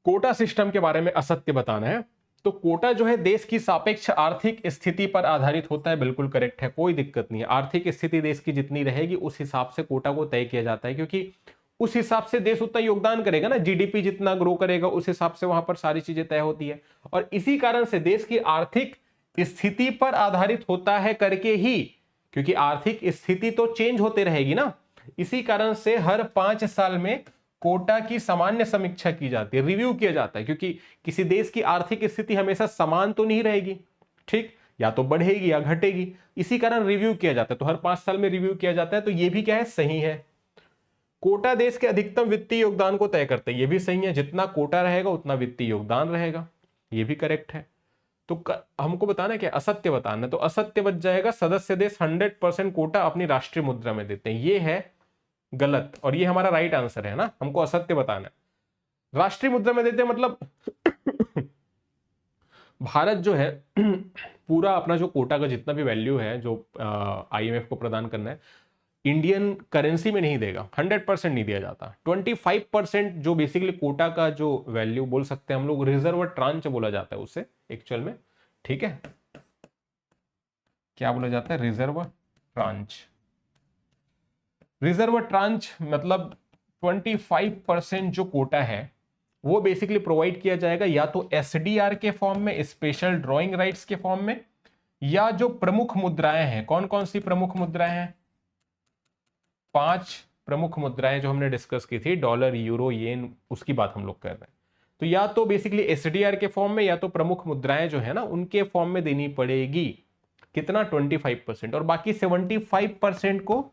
कोटा सिस्टम के बारे में असत्य बताना है। तो कोटा जो है देश की सापेक्ष आर्थिक स्थिति पर आधारित होता है, बिल्कुल करेक्ट है, कोई दिक्कत नहीं है। आर्थिक स्थिति देश की जितनी रहेगी उस हिसाब से कोटा को तय किया जाता है, क्योंकि उस हिसाब से देश उतना योगदान करेगा ना, जीडीपी जितना ग्रो करेगा उस हिसाब से वहां पर सारी चीजें तय होती है। और इसी कारण से देश की आर्थिक स्थिति पर आधारित होता है करके ही, क्योंकि आर्थिक स्थिति तो चेंज होते रहेगी ना, इसी कारण से हर 5 साल में कोटा की सामान्य समीक्षा की जाती है, रिव्यू किया जाता है, क्योंकि किसी देश की आर्थिक स्थिति हमेशा समान तो नहीं रहेगी, ठीक, या तो बढ़ेगी या घटेगी, इसी कारण रिव्यू किया जाता है। तो हर 5 साल में रिव्यू किया जाता है, तो ये भी क्या है, सही है। कोटा देश के अधिकतम वित्तीय योगदान को तय करते हैं, ये भी सही है, जितना कोटा रहेगा उतना वित्तीय योगदान रहेगा, ये भी करेक्ट है। तो हमको बताना क्या, असत्य बताना, तो असत्य बच जाएगा सदस्य देश 100% कोटा अपनी राष्ट्रीय मुद्रा में देते हैं, ये है गलत, और ये हमारा राइट आंसर है ना, हमको असत्य बताना है। राष्ट्रीय मुद्रा में देते हैं मतलब भारत जो है पूरा अपना जो कोटा का जितना भी वैल्यू है जो आईएमएफ को प्रदान करना है, इंडियन करेंसी में नहीं देगा, 100% नहीं दिया जाता। 25% जो बेसिकली कोटा का जो वैल्यू बोल सकते हैं हम लोग, रिजर्व ट्रांच बोला जाता है उसे एक्चुअल में, ठीक है, क्या बोला जाता है, रिजर्व ट्रांच। रिजर्व ट्रांच मतलब 25% जो कोटा है वो बेसिकली प्रोवाइड किया जाएगा या तो एसडीआर के फॉर्म में, स्पेशल ड्रॉइंग राइट्स के फॉर्म में, या जो प्रमुख मुद्राएं हैं, कौन कौन सी प्रमुख मुद्राएं हैं, 5 प्रमुख मुद्राएं जो हमने डिस्कस की थी, डॉलर, यूरो, येन, उसकी बात हम लोग कर रहे हैं। तो या तो बेसिकली एसडीआर के फॉर्म में या तो प्रमुख मुद्राएं जो है ना उनके फॉर्म में देनी पड़ेगी। कितना, 25%, और बाकी 75% को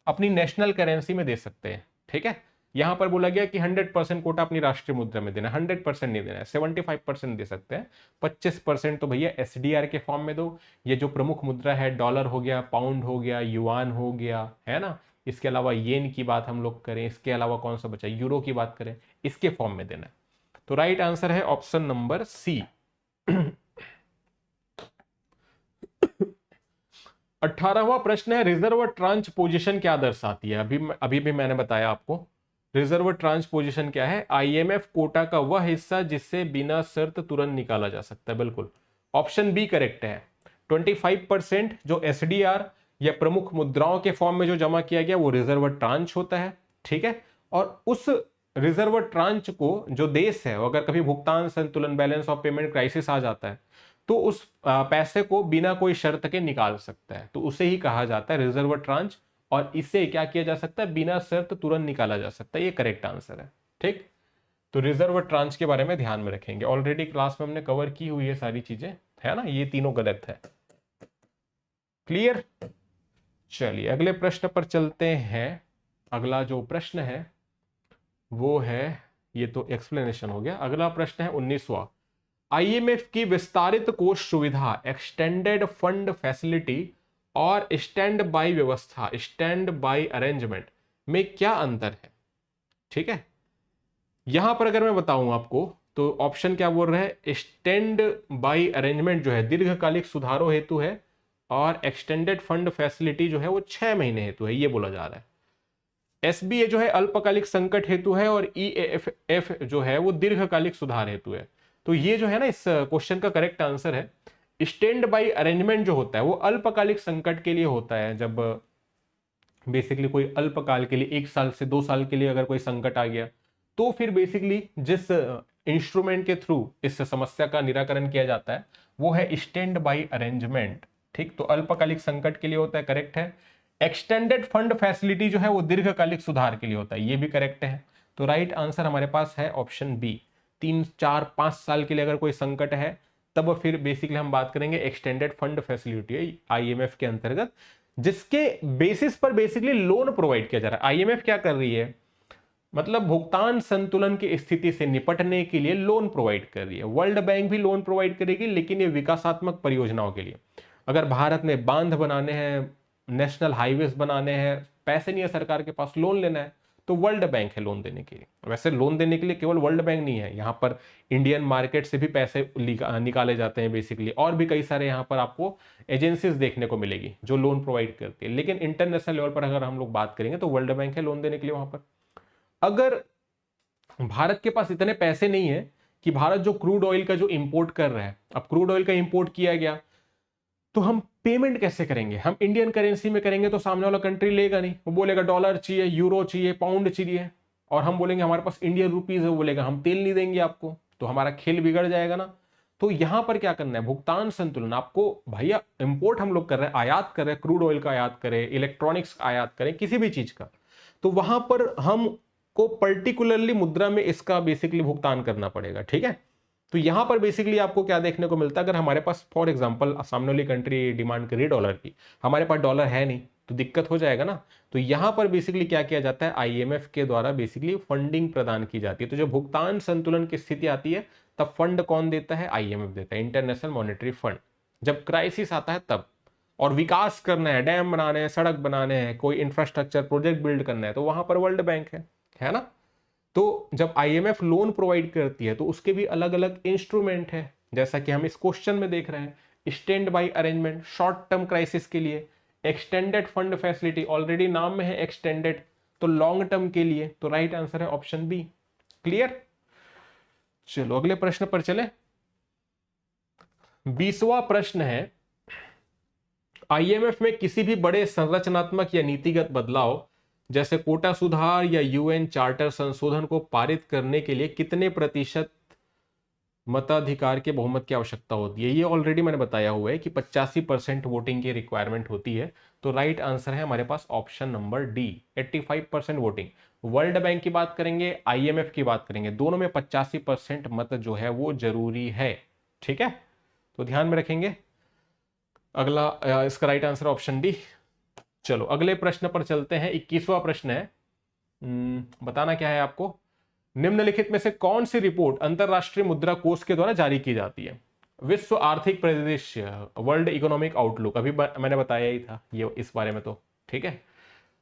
अपनी नेशनल करेंसी में दे सकते हैं, ठीक है। यहां पर बोला गया कि 100% कोटा अपनी राष्ट्रीय मुद्रा में देना, 100% नहीं देना है, 75% दे सकते हैं, 25% तो भैया एसडीआर के फॉर्म में दो। ये जो प्रमुख मुद्रा है, डॉलर हो गया, पाउंड हो गया, युआन हो गया, है ना, इसके अलावा येन की बात हम लोग करें, इसके अलावा कौन सा बचा, यूरो की बात करें, इसके फॉर्म में देना है। तो राइट आंसर है ऑप्शन नंबर सी। 18वां प्रश्न है, रिजर्व ट्रांच पोजीशन क्या दर्शाती है। अभी भी मैंने बताया आपको, रिजर्व ट्रांच पोजीशन क्या है, आईएमएफ कोटा का वह हिस्सा जिससे बिना शर्त तुरंत निकाला जा सकता है, बिल्कुल ऑप्शन बी करेक्ट है। 25% जो एसडीआर या प्रमुख मुद्राओं के फॉर्म में जो जमा किया गया वो रिजर्व ट्रांच होता है, ठीक है। और उस रिजर्व ट्रांच को जो देश है, अगर कभी भुगतान संतुलन, बैलेंस ऑफ पेमेंट क्राइसिस आ जाता है तो उस पैसे को बिना कोई शर्त के निकाल सकता है, तो उसे ही कहा जाता है रिजर्व ट्रांच, और इसे क्या किया जा सकता है, बिना शर्त तुरंत निकाला जा सकता है, ये करेक्ट आंसर है, ठीक। तो रिजर्व ट्रांच के बारे में ध्यान में रखेंगे, ऑलरेडी क्लास में हमने कवर की हुई है सारी चीजें, है ना, ये तीनों गलत है, क्लियर। चलिए अगले प्रश्न पर चलते हैं। अगला जो प्रश्न है वो है, ये तो एक्सप्लेनेशन हो गया, अगला प्रश्न है 19वां। आईएमएफ की विस्तारित कोष सुविधा, एक्सटेंडेड फंड फैसिलिटी और स्टैंड बाय व्यवस्था, स्टैंड बाय अरेंजमेंट में क्या अंतर है, ठीक है। यहां पर अगर मैं बताऊं आपको तो ऑप्शन क्या बोल रहा है, स्टैंड बाय अरेंजमेंट जो है दीर्घकालिक सुधारों हेतु है, और एक्सटेंडेड फंड फैसिलिटी जो है वो 6 महीने हेतु है, ये बोला जा रहा है। एसबीए जो है अल्पकालिक संकट हेतु है, और ईएएफ जो है वो दीर्घकालिक सुधार हेतु है। तो ये जो है ना इस क्वेश्चन का करेक्ट आंसर है, स्टैंड बाय अरेंजमेंट जो होता है वो अल्पकालिक संकट के लिए होता है, जब बेसिकली कोई अल्पकाल के लिए 1 साल से 2 साल के लिए अगर कोई संकट आ गया, तो फिर बेसिकली जिस इंस्ट्रूमेंट के थ्रू इस समस्या का निराकरण किया जाता है वो है स्टैंड बाय अरेंजमेंट, ठीक। तो अल्पकालिक संकट के लिए होता है, करेक्ट है। एक्सटेंडेड फंड फैसिलिटी जो है वो दीर्घकालिक सुधार के लिए होता है, ये भी करेक्ट है। तो राइट आंसर हमारे पास है ऑप्शन बी, 3, 4, 5 साल के लिए अगर कोई संकट है तब फिर बेसिकली हम बात करेंगे एक्सटेंडेड फंड फैसिलिटी आईएमएफ के अंतर्गत, जिसके बेसिस पर बेसिकली लोन प्रोवाइड किया जा रहा है। आईएमएफ क्या कर रही है, मतलब भुगतान संतुलन की स्थिति से निपटने के लिए लोन प्रोवाइड कर रही है। वर्ल्ड बैंक भी लोन प्रोवाइड करेगी, लेकिन ये विकासात्मक परियोजनाओं के लिए। अगर भारत में बांध बनाने हैं, नेशनल हाईवेज बनाने हैं, पैसे नहीं है सरकार के पास, लोन लेना है, तो वर्ल्ड बैंक है लोन देने के लिए। वैसे लोन देने के लिए केवल वर्ल्ड बैंक नहीं है, यहाँ पर इंडियन मार्केट से भी पैसे निकाले जाते हैं बेसिकली, और भी कई सारे यहाँ पर आपको एजेंसीज देखने को मिलेगी जो लोन प्रोवाइड करती है। लेकिन इंटरनेशनल लेवल पर अगर हम लोग बात करेंगे तो वर्ल्ड बैंक है लोन देने के लिए वहां पर। अगर भारत के पास इतने पैसे नहीं है कि भारत जो क्रूड ऑयल का जो इंपोर्ट कर रहा है, अब क्रूड ऑयल का इंपोर्ट किया गया तो हम पेमेंट कैसे करेंगे? हम इंडियन करेंसी में करेंगे तो सामने वाला कंट्री लेगा नहीं, वो बोलेगा डॉलर चाहिए, यूरो चाहिए, पाउंड चाहिए, और हम बोलेंगे हमारे पास इंडियन रुपीज है, वो बोलेगा हम तेल नहीं देंगे आपको, तो हमारा खेल बिगड़ जाएगा ना। तो यहां पर क्या करना है, भुगतान संतुलन। आपको भैया इंपोर्ट हम लोग कर रहे हैं, आयात कर रहे हैं, क्रूड ऑयल का आयात करें, इलेक्ट्रॉनिक्स आयात करें, किसी भी चीज का, तो वहां पर हमको पर्टिकुलरली मुद्रा में इसका बेसिकली भुगतान करना पड़ेगा, ठीक है। तो यहां पर बेसिकली आपको क्या देखने को मिलता है, अगर हमारे पास फॉर एग्जांपल सामने वाली कंट्री डिमांड करी डॉलर की, हमारे पास डॉलर है नहीं, तो दिक्कत हो जाएगा ना। तो यहां पर बेसिकली क्या किया जाता है, आईएमएफ के द्वारा बेसिकली फंडिंग प्रदान की जाती है। तो जब भुगतान संतुलन की स्थिति आती है तब फंड कौन देता है, आईएमएफ देता है, इंटरनेशनल मॉनेटरी फंड। जब क्राइसिस आता है तब, और विकास करना है, डैम बनाने हैं, सड़क बनाने हैं, कोई इंफ्रास्ट्रक्चर प्रोजेक्ट बिल्ड करना है, तो वहां पर वर्ल्ड बैंक है ना। तो जब आईएमएफ लोन प्रोवाइड करती है तो उसके भी अलग अलग इंस्ट्रूमेंट है, जैसा कि हम इस क्वेश्चन में देख रहे हैं। Stand by arrangement short term crisis के लिए, एक्सटेंडेड फंड फैसिलिटी, ऑलरेडी नाम में है एक्सटेंडेड, तो लॉन्ग टर्म के लिए, तो राइट आंसर है ऑप्शन बी। क्लियर? चलो अगले प्रश्न पर चले। 20वां प्रश्न है, आईएमएफ में किसी भी बड़े संरचनात्मक या नीतिगत बदलाव जैसे कोटा सुधार या यूएन चार्टर संशोधन को पारित करने के लिए कितने प्रतिशत मताधिकार के बहुमत की आवश्यकता होती है? ये ऑलरेडी मैंने बताया हुआ है कि 85% वोटिंग की रिक्वायरमेंट होती है। तो राइट आंसर है हमारे पास option number D, 85% voting. World Bank की बात करेंगे, आईएमएफ की बात करेंगे, दोनों में 85% मत जो है वो जरूरी है, ठीक है, तो ध्यान में रखेंगे। अगला इसका राइट आंसर ऑप्शन डी। चलो अगले प्रश्न पर चलते हैं। 21वां प्रश्न है, बताना क्या है आपको, निम्नलिखित में से कौन सी रिपोर्ट अंतरराष्ट्रीय मुद्रा कोष के द्वारा जारी की जाती है? विश्व आर्थिक परिदृश्य, वर्ल्ड इकोनॉमिक आउटलुक, अभी मैंने बताया ही था ये इस बारे में, तो ठीक है।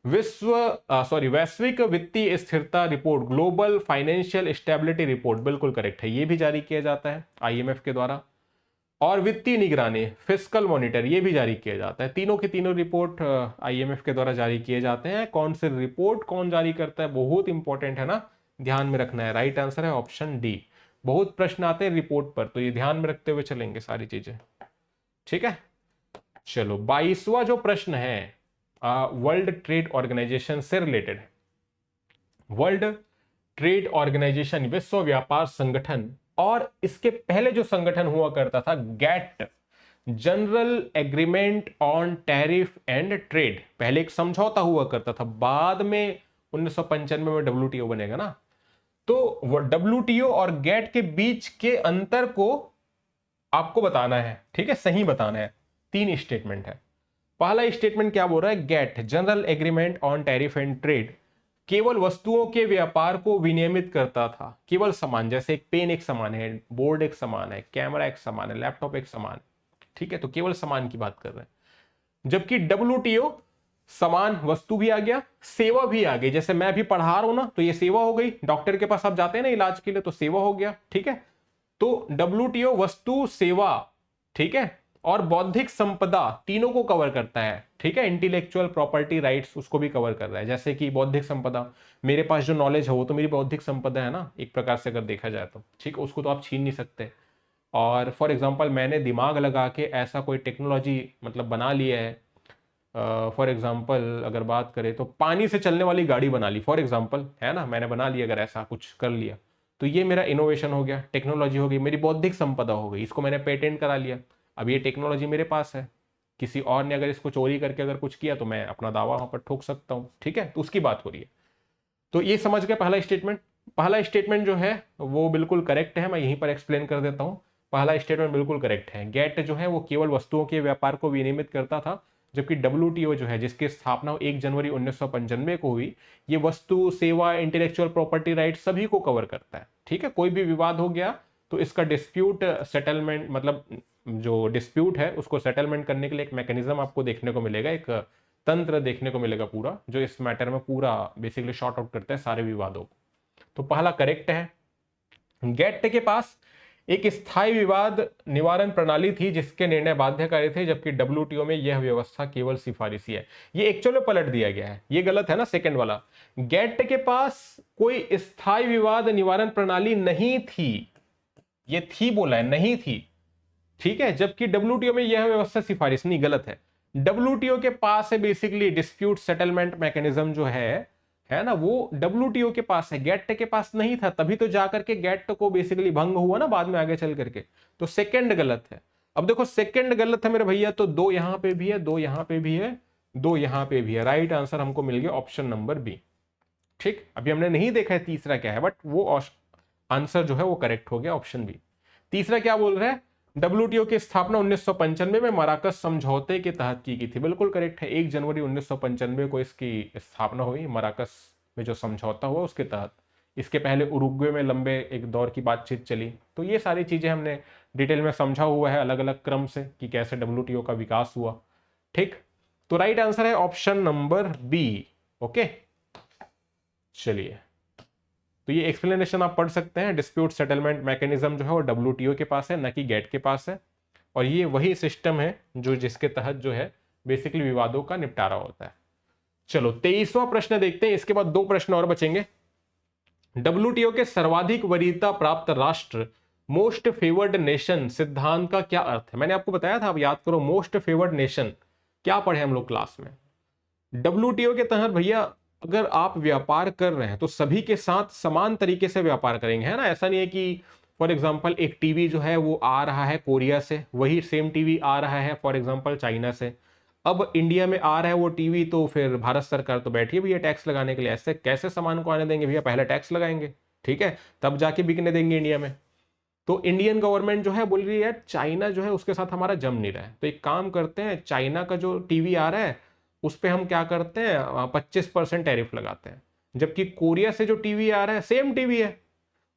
वैश्विक वित्तीय स्थिरता report, global financial stability report, बिल्कुल करेक्ट है, ये भी जारी किया जाता है आईएमएफ के द्वारा। और वित्तीय निगरानी, फिस्कल मॉनिटर, ये भी जारी किया जाता है। तीनों के तीनों रिपोर्ट आईएमएफ के द्वारा जारी किए जाते हैं। कौन से रिपोर्ट कौन जारी करता है, बहुत इंपॉर्टेंट है ना, ध्यान में रखना है। राइट आंसर है ऑप्शन डी। बहुत प्रश्न आते हैं रिपोर्ट पर, तो ये ध्यान में रखते हुए चलेंगे सारी चीजें, ठीक है। चलो 22वां जो प्रश्न है वर्ल्ड ट्रेड ऑर्गेनाइजेशन से रिलेटेड है। वर्ल्ड ट्रेड ऑर्गेनाइजेशन, विश्व व्यापार संगठन, और इसके पहले जो संगठन हुआ करता था GATT, general agreement on tariff and trade, पहले एक समझौता हुआ करता था, बाद में 1995 में डब्ल्यूटीओ बनेगा ना। तो डब्ल्यूटीओ और गैट के बीच के अंतर को आपको बताना है, ठीक है, सही बताना है। 3 स्टेटमेंट है। पहला स्टेटमेंट क्या बोल रहा है, GATT, general agreement on tariff and trade, केवल वस्तुओं के व्यापार को विनियमित करता था, केवल सामान, जैसे एक पेन एक सामान है, बोर्ड एक सामान है, कैमरा एक सामान है, लैपटॉप एक सामान, ठीक है, तो केवल सामान की बात कर रहे हैं। जबकि डब्ल्यूटीओ सामान, वस्तु भी आ गया, सेवा भी आ गई, जैसे मैं भी पढ़ा रहा हूं ना, तो ये सेवा हो गई, डॉक्टर के पास आप जाते हैं ना इलाज के लिए, तो सेवा हो गया, ठीक है। तो डब्ल्यूटीओ वस्तु, सेवा, ठीक है, और बौद्धिक संपदा तीनों को कवर करता है, ठीक है, इंटेलेक्चुअल प्रॉपर्टी राइट्स उसको भी कवर कर रहा है। जैसे कि बौद्धिक संपदा, मेरे पास जो नॉलेज है वो तो मेरी बौद्धिक संपदा है ना, एक प्रकार से अगर देखा जाए तो, ठीक, उसको तो आप छीन नहीं सकते। और फॉर एग्जांपल मैंने दिमाग लगा के ऐसा कोई टेक्नोलॉजी मतलब बना लिया है, फॉर एग्जांपल अगर बात करें तो पानी से चलने वाली गाड़ी बना ली, फॉर एग्जांपल, है ना, मैंने बना लिया, अगर ऐसा कुछ कर लिया तो ये मेरा इनोवेशन हो गया, टेक्नोलॉजी हो गई, मेरी बौद्धिक संपदा हो गई, इसको मैंने पेटेंट करा लिया। अब ये टेक्नोलॉजी मेरे पास है, किसी और ने अगर इसको चोरी करके अगर कुछ किया तो मैं अपना दावा वहां पर ठोक सकता हूं, ठीक है, तो उसकी बात हो रही है। तो ये समझ गए पहला स्टेटमेंट। पहला स्टेटमेंट जो है वो बिल्कुल करेक्ट है, मैं यहीं पर एक्सप्लेन कर देता हूं। पहला स्टेटमेंट बिल्कुल करेक्ट है, गैट जो है वो केवल वस्तुओं के व्यापार को विनियमित करता था, जबकि डब्ल्यूटीओ जो है जिसकी स्थापना 1 जनवरी 1995 को हुई, ये वस्तु, सेवा, इंटेलेक्चुअल प्रॉपर्टी राइट सभी को कवर करता है, ठीक है। कोई भी विवाद हो गया तो इसका डिस्प्यूट सेटलमेंट, मतलब जो डिस्प्यूट है उसको सेटलमेंट करने के लिए एक मैकेनिज्म आपको देखने को मिलेगा, एक तंत्र देखने को मिलेगा पूरा, जो इस मैटर में पूरा बेसिकली शॉर्ट आउट करता है सारे विवादों को। तो पहला करेक्ट है, गेट्ट के पास एक स्थायी विवाद निवारण प्रणाली थी जिसके निर्णय बाध्यकारी थे, जबकि डब्ल्यूटीओ में यह व्यवस्था केवल सिफारिशी है। ये एक्चुअल में पलट दिया गया है, ये गलत है ना सेकंड वाला। गेट्ट के पास कोई स्थायी विवाद निवारण प्रणाली नहीं थी, ये थी बोला है, नहीं थी, ठीक है, जबकि डब्ल्यूटीओ में यह व्यवस्था सिफारिश, नहीं गलत है। डब्ल्यूटीओ के पास है बेसिकली डिस्प्यूट सेटलमेंट मैकेनिज्म जो है ना, वो डब्ल्यूटीओ के पास है, गेट्ट के पास नहीं था, तभी तो जाकर के गेट्ट को बेसिकली भंग हुआ ना बाद में आगे चल करके। तो सेकंड गलत है। अब देखो सेकंड गलत है मेरे भैया, तो दो यहां पे भी है, दो यहां पे भी है, दो यहां पे भी है। राइट आंसर हमको मिल गया ऑप्शन नंबर बी। ठीक, अभी हमने नहीं देखा है तीसरा क्या है, बट वो आंसर जो है वो करेक्ट हो गया, ऑप्शन बी। तीसरा क्या बोल रहा है, डब्ल्यूटीओ की स्थापना 1995 में मराकस समझौते के तहत की गई थी। बिल्कुल करेक्ट है, 1 जनवरी 1995 को इसकी स्थापना हुई, मराकस में जो समझौता हुआ उसके तहत। इसके पहले उरुग्वे में लंबे एक दौर की बातचीत चली। तो ये सारी चीजें हमने डिटेल में समझा हुआ है अलग अलग क्रम से कि कैसे डब्ल्यूटीओ का विकास हुआ। ठीक, तो राइट आंसर है ऑप्शन नंबर बी। ओके, चलिए, तो ये एक्सप्लेनेशन आप पढ़ सकते हैं। डिस्प्यूट सेटलमेंट मैकेनिज्म जो है वो डब्ल्यूटीओ के पास है, न कि गेट के पास है, और ये वही सिस्टम है जो जिसके तहत जो है बेसिकली विवादों का निपटारा होता है। चलो 23वां प्रश्न देखते हैं, इसके बाद 2 प्रश्न और बचेंगे। डब्ल्यूटीओ के सर्वाधिक वरीयता प्राप्त राष्ट्र मोस्ट फेवर्ड नेशन सिद्धांत का क्या अर्थ है? मैंने आपको बताया था, आप याद करो, मोस्ट फेवर्ड नेशन क्या पढ़े हम लोग क्लास में। डब्ल्यूटीओ के तहत भैया अगर आप व्यापार कर रहे हैं तो सभी के साथ समान तरीके से व्यापार करेंगे, है ना। ऐसा नहीं है कि फॉर एग्जांपल एक टीवी जो है वो आ रहा है कोरिया से, वही सेम टीवी आ रहा है फॉर एग्जांपल चाइना से, अब इंडिया में आ रहा है वो टीवी, तो फिर भारत सरकार तो बैठी है भैया टैक्स लगाने के लिए। ऐसे कैसे सामान को आने देंगे भैया, पहले टैक्स लगाएंगे, ठीक है, तब जाके बिकने देंगे इंडिया में। तो इंडियन गवर्नमेंट जो है बोल रही है चाइना जो है उसके साथ हमारा जम नहीं रहा है, तो एक काम करते हैं, चाइना का जो टीवी आ रहा है उस पर हम क्या करते हैं 25% टैरिफ लगाते हैं, जबकि कोरिया से जो टीवी आ रहा है सेम टीवी है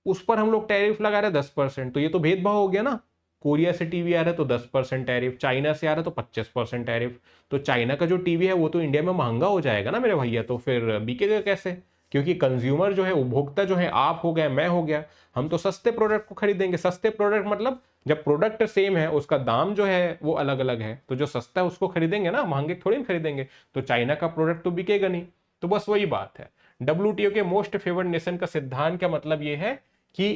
उस पर हम लोग टैरिफ लगा रहे हैं 10%। तो ये तो भेदभाव हो गया ना, कोरिया से टीवी आ रहा है तो 10% टैरिफ, चाइना से आ रहा है तो 25% टैरिफ। तो चाइना का जो टीवी है वो तो इंडिया में महंगा हो जाएगा ना मेरे भैया, तो फिर बिकेगा कैसे? क्योंकि कंज्यूमर जो है, उपभोक्ता जो है, आप हो गया, मैं हो गया, हम तो सस्ते प्रोडक्ट को खरीदेंगे। सस्ते प्रोडक्ट मतलब जब प्रोडक्ट सेम है उसका दाम जो है वो अलग अलग है, तो जो सस्ता है उसको खरीदेंगे ना, महंगे थोड़ी ना खरीदेंगे। तो चाइना का प्रोडक्ट तो बिकेगा नहीं। तो बस वही बात है, डब्ल्यूटीओ के मोस्ट फेवर्ड नेशन का सिद्धांत का मतलब यह है कि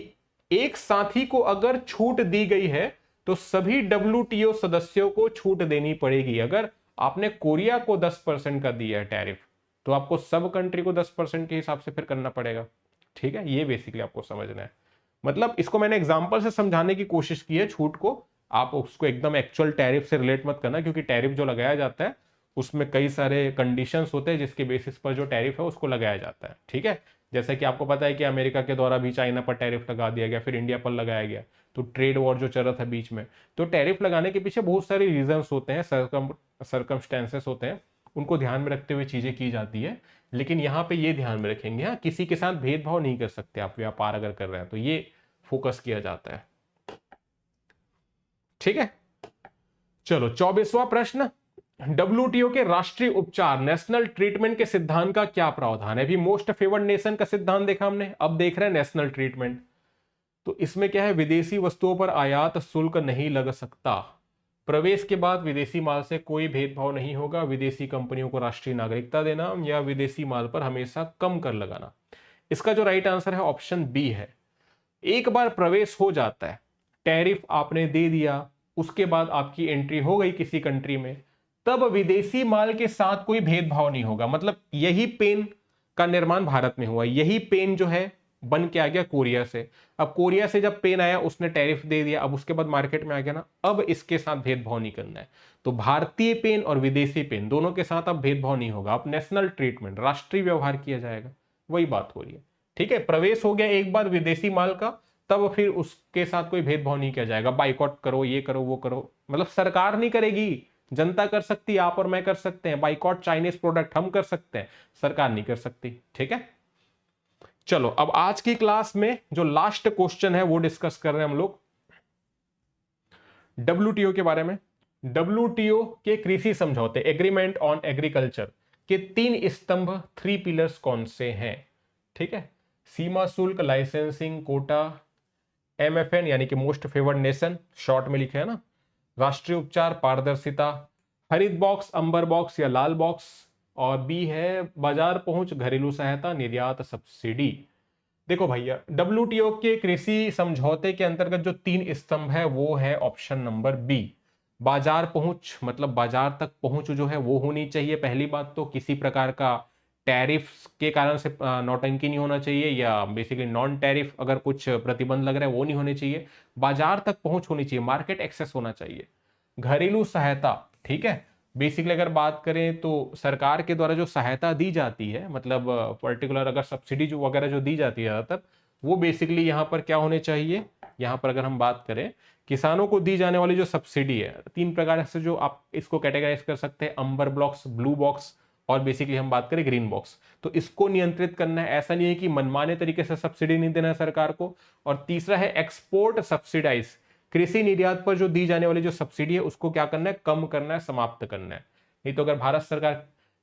एक साथी को अगर छूट दी गई है तो सभी डब्ल्यूटीओ सदस्यों को छूट देनी पड़ेगी। अगर आपने कोरिया को 10% का दिया है टैरिफ, तो आपको सब कंट्री को 10% के हिसाब से फिर करना पड़ेगा। ठीक है, ये बेसिकली आपको समझना है। मतलब इसको मैंने एग्जांपल से समझाने की कोशिश की है छूट को, आप उसको एकदम एक्चुअल टैरिफ से रिलेट मत करना, क्योंकि टैरिफ जो लगाया जाता है उसमें कई सारे कंडीशंस होते हैं जिसके बेसिस पर जो टैरिफ है उसको लगाया जाता है। ठीक है, जैसे कि आपको पता है कि अमेरिका के द्वारा भी चाइना पर टैरिफ लगा दिया गया, फिर इंडिया पर लगाया गया, तो ट्रेड वॉर जो चल रहा था बीच में, तो टैरिफ लगाने के पीछे बहुत सारे रीजंस होते हैं, सरकमस्टेंसेस होते हैं, उनको ध्यान में रखते हुए चीजें की जाती है। लेकिन यहाँ पे ये ध्यान में रखेंगे, हाँ, किसी के साथ भेदभाव नहीं कर सकते आप, व्यापार अगर कर रहे हैं तो ये फोकस किया जाता है। ठीक है, चलो 24वां प्रश्न, डब्ल्यूटीओ के राष्ट्रीय उपचार नेशनल ट्रीटमेंट के सिद्धांत का क्या प्रावधान है? अभी मोस्ट फेवर्ड नेशन का सिद्धांत देखा हमने, अब देख रहे हैं नेशनल ट्रीटमेंट। तो इसमें क्या है, विदेशी वस्तुओं पर आयात शुल्क नहीं लग सकता, प्रवेश के बाद विदेशी माल से कोई भेदभाव नहीं होगा, विदेशी कंपनियों को राष्ट्रीय नागरिकता देना या विदेशी माल पर हमेशा कम कर लगाना। इसका जो राइट आंसर है ऑप्शन बी है। एक बार प्रवेश हो जाता है, टैरिफ आपने दे दिया, उसके बाद आपकी एंट्री हो गई किसी कंट्री में, तब विदेशी माल के साथ कोई भेदभाव नहीं होगा। मतलब यही पेन का निर्माण भारत में हुआ, यही पेन जो है बन के आ गया कोरिया से। अब कोरिया से जब पेन आया उसने टैरिफ दे दिया, अब उसके बाद मार्केट में आ गया ना, अब इसके साथ भेदभाव नहीं करना है। तो भारतीय पेन और विदेशी पेन दोनों के साथ अब भेदभाव नहीं होगा, अब नेशनल ट्रीटमेंट, राष्ट्रीय व्यवहार किया जाएगा, वही बात हो रही है। ठीक है, प्रवेश हो गया एक बार विदेशी माल का, तब फिर उसके साथ कोई भेदभाव नहीं किया जाएगा, बाइकआउट करो, ये करो, वो करो, मतलब सरकार नहीं करेगी, जनता कर सकती है, आप और मैं कर सकते हैं, बाइकआउट चाइनीज प्रोडक्ट हम कर सकते हैं, सरकार नहीं कर सकती। ठीक है, चलो अब आज की क्लास में जो लास्ट क्वेश्चन है वो डिस्कस कर रहे हैं हम लोग डब्ल्यूटीओ के बारे में। WTO के कृषि समझौते, एग्रीमेंट ऑन एग्रीकल्चर के 3 स्तंभ, 3 पिलर्स कौन से हैं? ठीक है, सीमा शुल्क, लाइसेंसिंग, कोटा, MFN यानी कि मोस्ट फेवर्ड नेशन शॉर्ट में लिखे है ना, राष्ट्रीय उपचार, पारदर्शिता, हरित बॉक्स, अंबर बॉक्स या लाल बॉक्स, और बी है बाजार पहुंच, घरेलू सहायता, निर्यात सब्सिडी। देखो भैया, WTO के कृषि समझौते के अंतर्गत जो 3 स्तंभ है वो है ऑप्शन नंबर बी, बाजार पहुंच, मतलब बाजार तक पहुंच जो है वो होनी चाहिए। पहली बात तो किसी प्रकार का टैरिफ के कारण से नौटंकी नहीं होना चाहिए, या बेसिकली नॉन टैरिफ अगर कुछ प्रतिबंध लग रहा है वो नहीं होने चाहिए। बाजार तक पहुंच होनी चाहिए, मार्केट एक्सेस होना चाहिए। घरेलू सहायता, ठीक है, बेसिकली अगर बात करें तो सरकार के द्वारा जो सहायता दी जाती है, मतलब पर्टिकुलर अगर सब्सिडी जो वगैरह जो दी जाती है ज़्यादातर, वो बेसिकली यहाँ पर क्या होने चाहिए, यहाँ पर अगर हम बात करें किसानों को दी जाने वाली जो सब्सिडी है, 3 प्रकार से जो आप इसको कैटेगराइज कर सकते हैं, अंबर ब्लॉक्स, ब्लू बॉक्स, और बेसिकली हम बात करें ग्रीन बॉक्स, तो इसको नियंत्रित करना है। ऐसा नहीं है कि मनमाने तरीके से सब्सिडी नहीं देना है सरकार को। और तीसरा है एक्सपोर्ट सब्सिडाइज, कृषि निर्यात पर जो दी जाने वाली जो सब्सिडी है उसको क्या करना है, कम करना है, समाप्त करना है। नहीं तो अगर भारत सरकार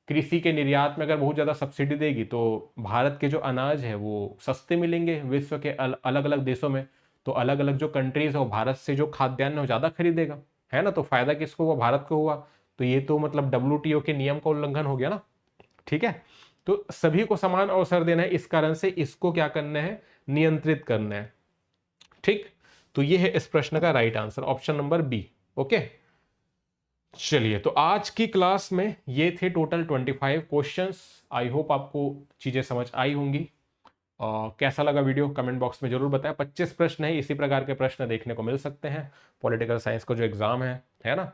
कृषि के निर्यात में अगर बहुत ज्यादा सब्सिडी देगी तो भारत के जो अनाज है वो सस्ते मिलेंगे विश्व के अलग अलग देशों में, तो अलग अलग जो कंट्रीज है वो भारत से जो खाद्यान्न है वो ज्यादा खरीदेगा, है ना, तो फायदा किसको हुआ, भारत को हुआ। तो ये तो मतलब WTO के नियम का उल्लंघन हो गया ना। ठीक है, तो सभी को समान अवसर देना है, इस कारण से इसको क्या करना है, नियंत्रित करना है। ठीक, तो ये है इस प्रश्न का right answer, option number B. Okay, चलिए, तो आज की क्लास में ये थे टोटल 25 क्वेश्चंस। आई होप आपको चीजें समझ आई होंगी। कैसा लगा वीडियो कमेंट बॉक्स में जरूर बताएं। 25 प्रश्न है, इसी प्रकार के प्रश्न देखने को मिल सकते हैं पॉलिटिकल साइंस का जो एग्जाम है ना।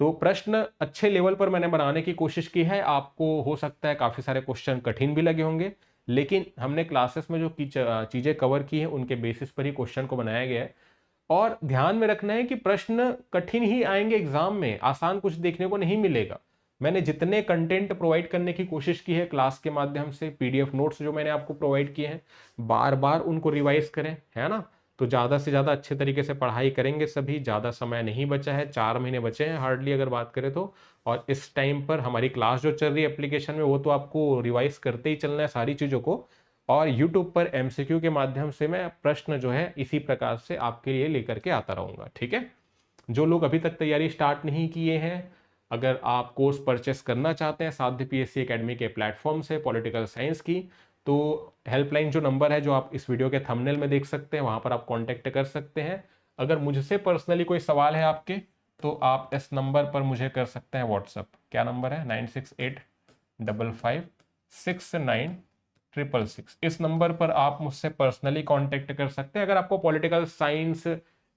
तो प्रश्न अच्छे लेवल पर मैंने बनाने की कोशिश की है। आपको हो सकता है काफी सारे क्वेश्चन कठिन भी लगे होंगे, लेकिन हमने क्लासेस में जो चीजें कवर की हैं उनके बेसिस पर ही क्वेश्चन को बनाया गया है। और ध्यान में रखना है कि प्रश्न कठिन ही आएंगे एग्जाम में, आसान कुछ देखने को नहीं मिलेगा। मैंने जितने कंटेंट प्रोवाइड करने की कोशिश की है क्लास के माध्यम से, PDF नोट्स जो मैंने आपको प्रोवाइड किए हैं, बार बार उनको रिवाइज करें, है ना। तो ज़्यादा से ज़्यादा अच्छे तरीके से पढ़ाई करेंगे सभी। ज़्यादा समय नहीं बचा है, 4 महीने बचे हैं हार्डली अगर बात करें तो। और इस टाइम पर हमारी क्लास जो चल रही है एप्लीकेशन में, वो तो आपको रिवाइज करते ही चलना है सारी चीज़ों को। और YouTube पर MCQ के माध्यम से मैं प्रश्न जो है इसी प्रकार से आपके लिए लेकर के आता रहूँगा। ठीक है, जो लोग अभी तक तैयारी स्टार्ट नहीं किए हैं, अगर आप कोर्स परचेस करना चाहते हैं साध्य PSC एकेडमी के प्लेटफॉर्म से पॉलिटिकल साइंस की, तो हेल्पलाइन जो नंबर है जो आप इस वीडियो के थंबनेल में देख सकते हैं, वहां पर आप कांटेक्ट कर सकते हैं। अगर मुझसे पर्सनली कोई सवाल है आपके, तो आप इस नंबर पर मुझे कर सकते हैं व्हाट्सअप। क्या नंबर है, 9685569666। इस नंबर पर आप मुझसे पर्सनली कांटेक्ट कर सकते हैं। अगर आपको पॉलिटिकल साइंस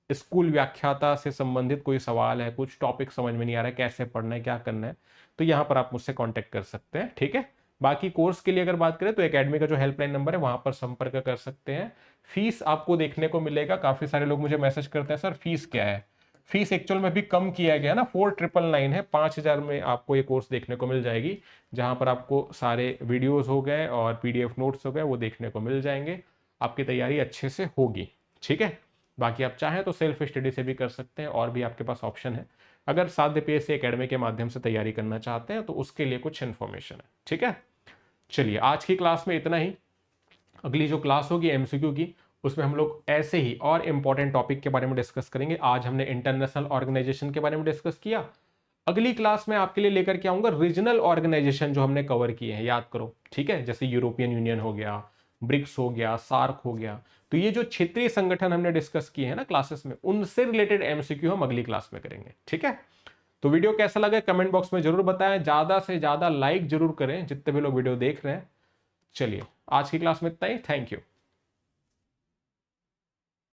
स्कूल व्याख्याता से संबंधित कोई सवाल है, कुछ टॉपिक समझ में नहीं आ रहा है, कैसे पढ़ना है, क्या करना है, तो यहाँ पर आप मुझसे कांटेक्ट कर सकते हैं। ठीक है, बाकी कोर्स के लिए अगर बात करें तो एकेडमी का जो हेल्पलाइन नंबर है वहां पर संपर्क कर सकते हैं। फीस आपको देखने को मिलेगा, काफी सारे लोग मुझे मैसेज करते हैं सर फीस क्या है। फीस एक्चुअल में भी कम किया गया ना, 4999 है, 5000 में आपको ये कोर्स देखने को मिल जाएगी, जहां पर आपको सारे वीडियोस हो गए और PDF नोट्स हो गए वो देखने को मिल जाएंगे। आपकी तैयारी अच्छे से होगी। ठीक है, बाकी आप चाहें तो सेल्फ स्टडी से भी कर सकते हैं, और भी आपके पास ऑप्शन है। अगर साध्य PSC एकेडमी के माध्यम से तैयारी करना चाहते हैं तो उसके लिए कुछ इन्फॉर्मेशन है। ठीक है, चलिए आज की क्लास में इतना ही। अगली जो क्लास होगी MCQ की, उसमें हम लोग ऐसे ही और इंपॉर्टेंट टॉपिक के बारे में डिस्कस करेंगे। आज हमने इंटरनेशनल ऑर्गेनाइजेशन के बारे में डिस्कस किया। अगली क्लास में आपके लिए लेकर के आऊंगा रीजनल ऑर्गेनाइजेशन जो हमने कवर किए हैं, याद करो। ठीक है, जैसे यूरोपियन यूनियन हो गया, ब्रिक्स हो गया, सार्क हो गया, तो ये जो क्षेत्रीय संगठन हमने डिस्कस किए हैं ना क्लासेस में, उनसे रिलेटेड MCQ हम अगली क्लास में करेंगे। ठीक है, तो वीडियो कैसा लगा कमेंट बॉक्स में जरूर बताएं, ज्यादा से ज्यादा लाइक जरूर करें जितने भी लोग वीडियो देख रहे हैं। चलिए आज की क्लास में इतना ही, थैंक यू।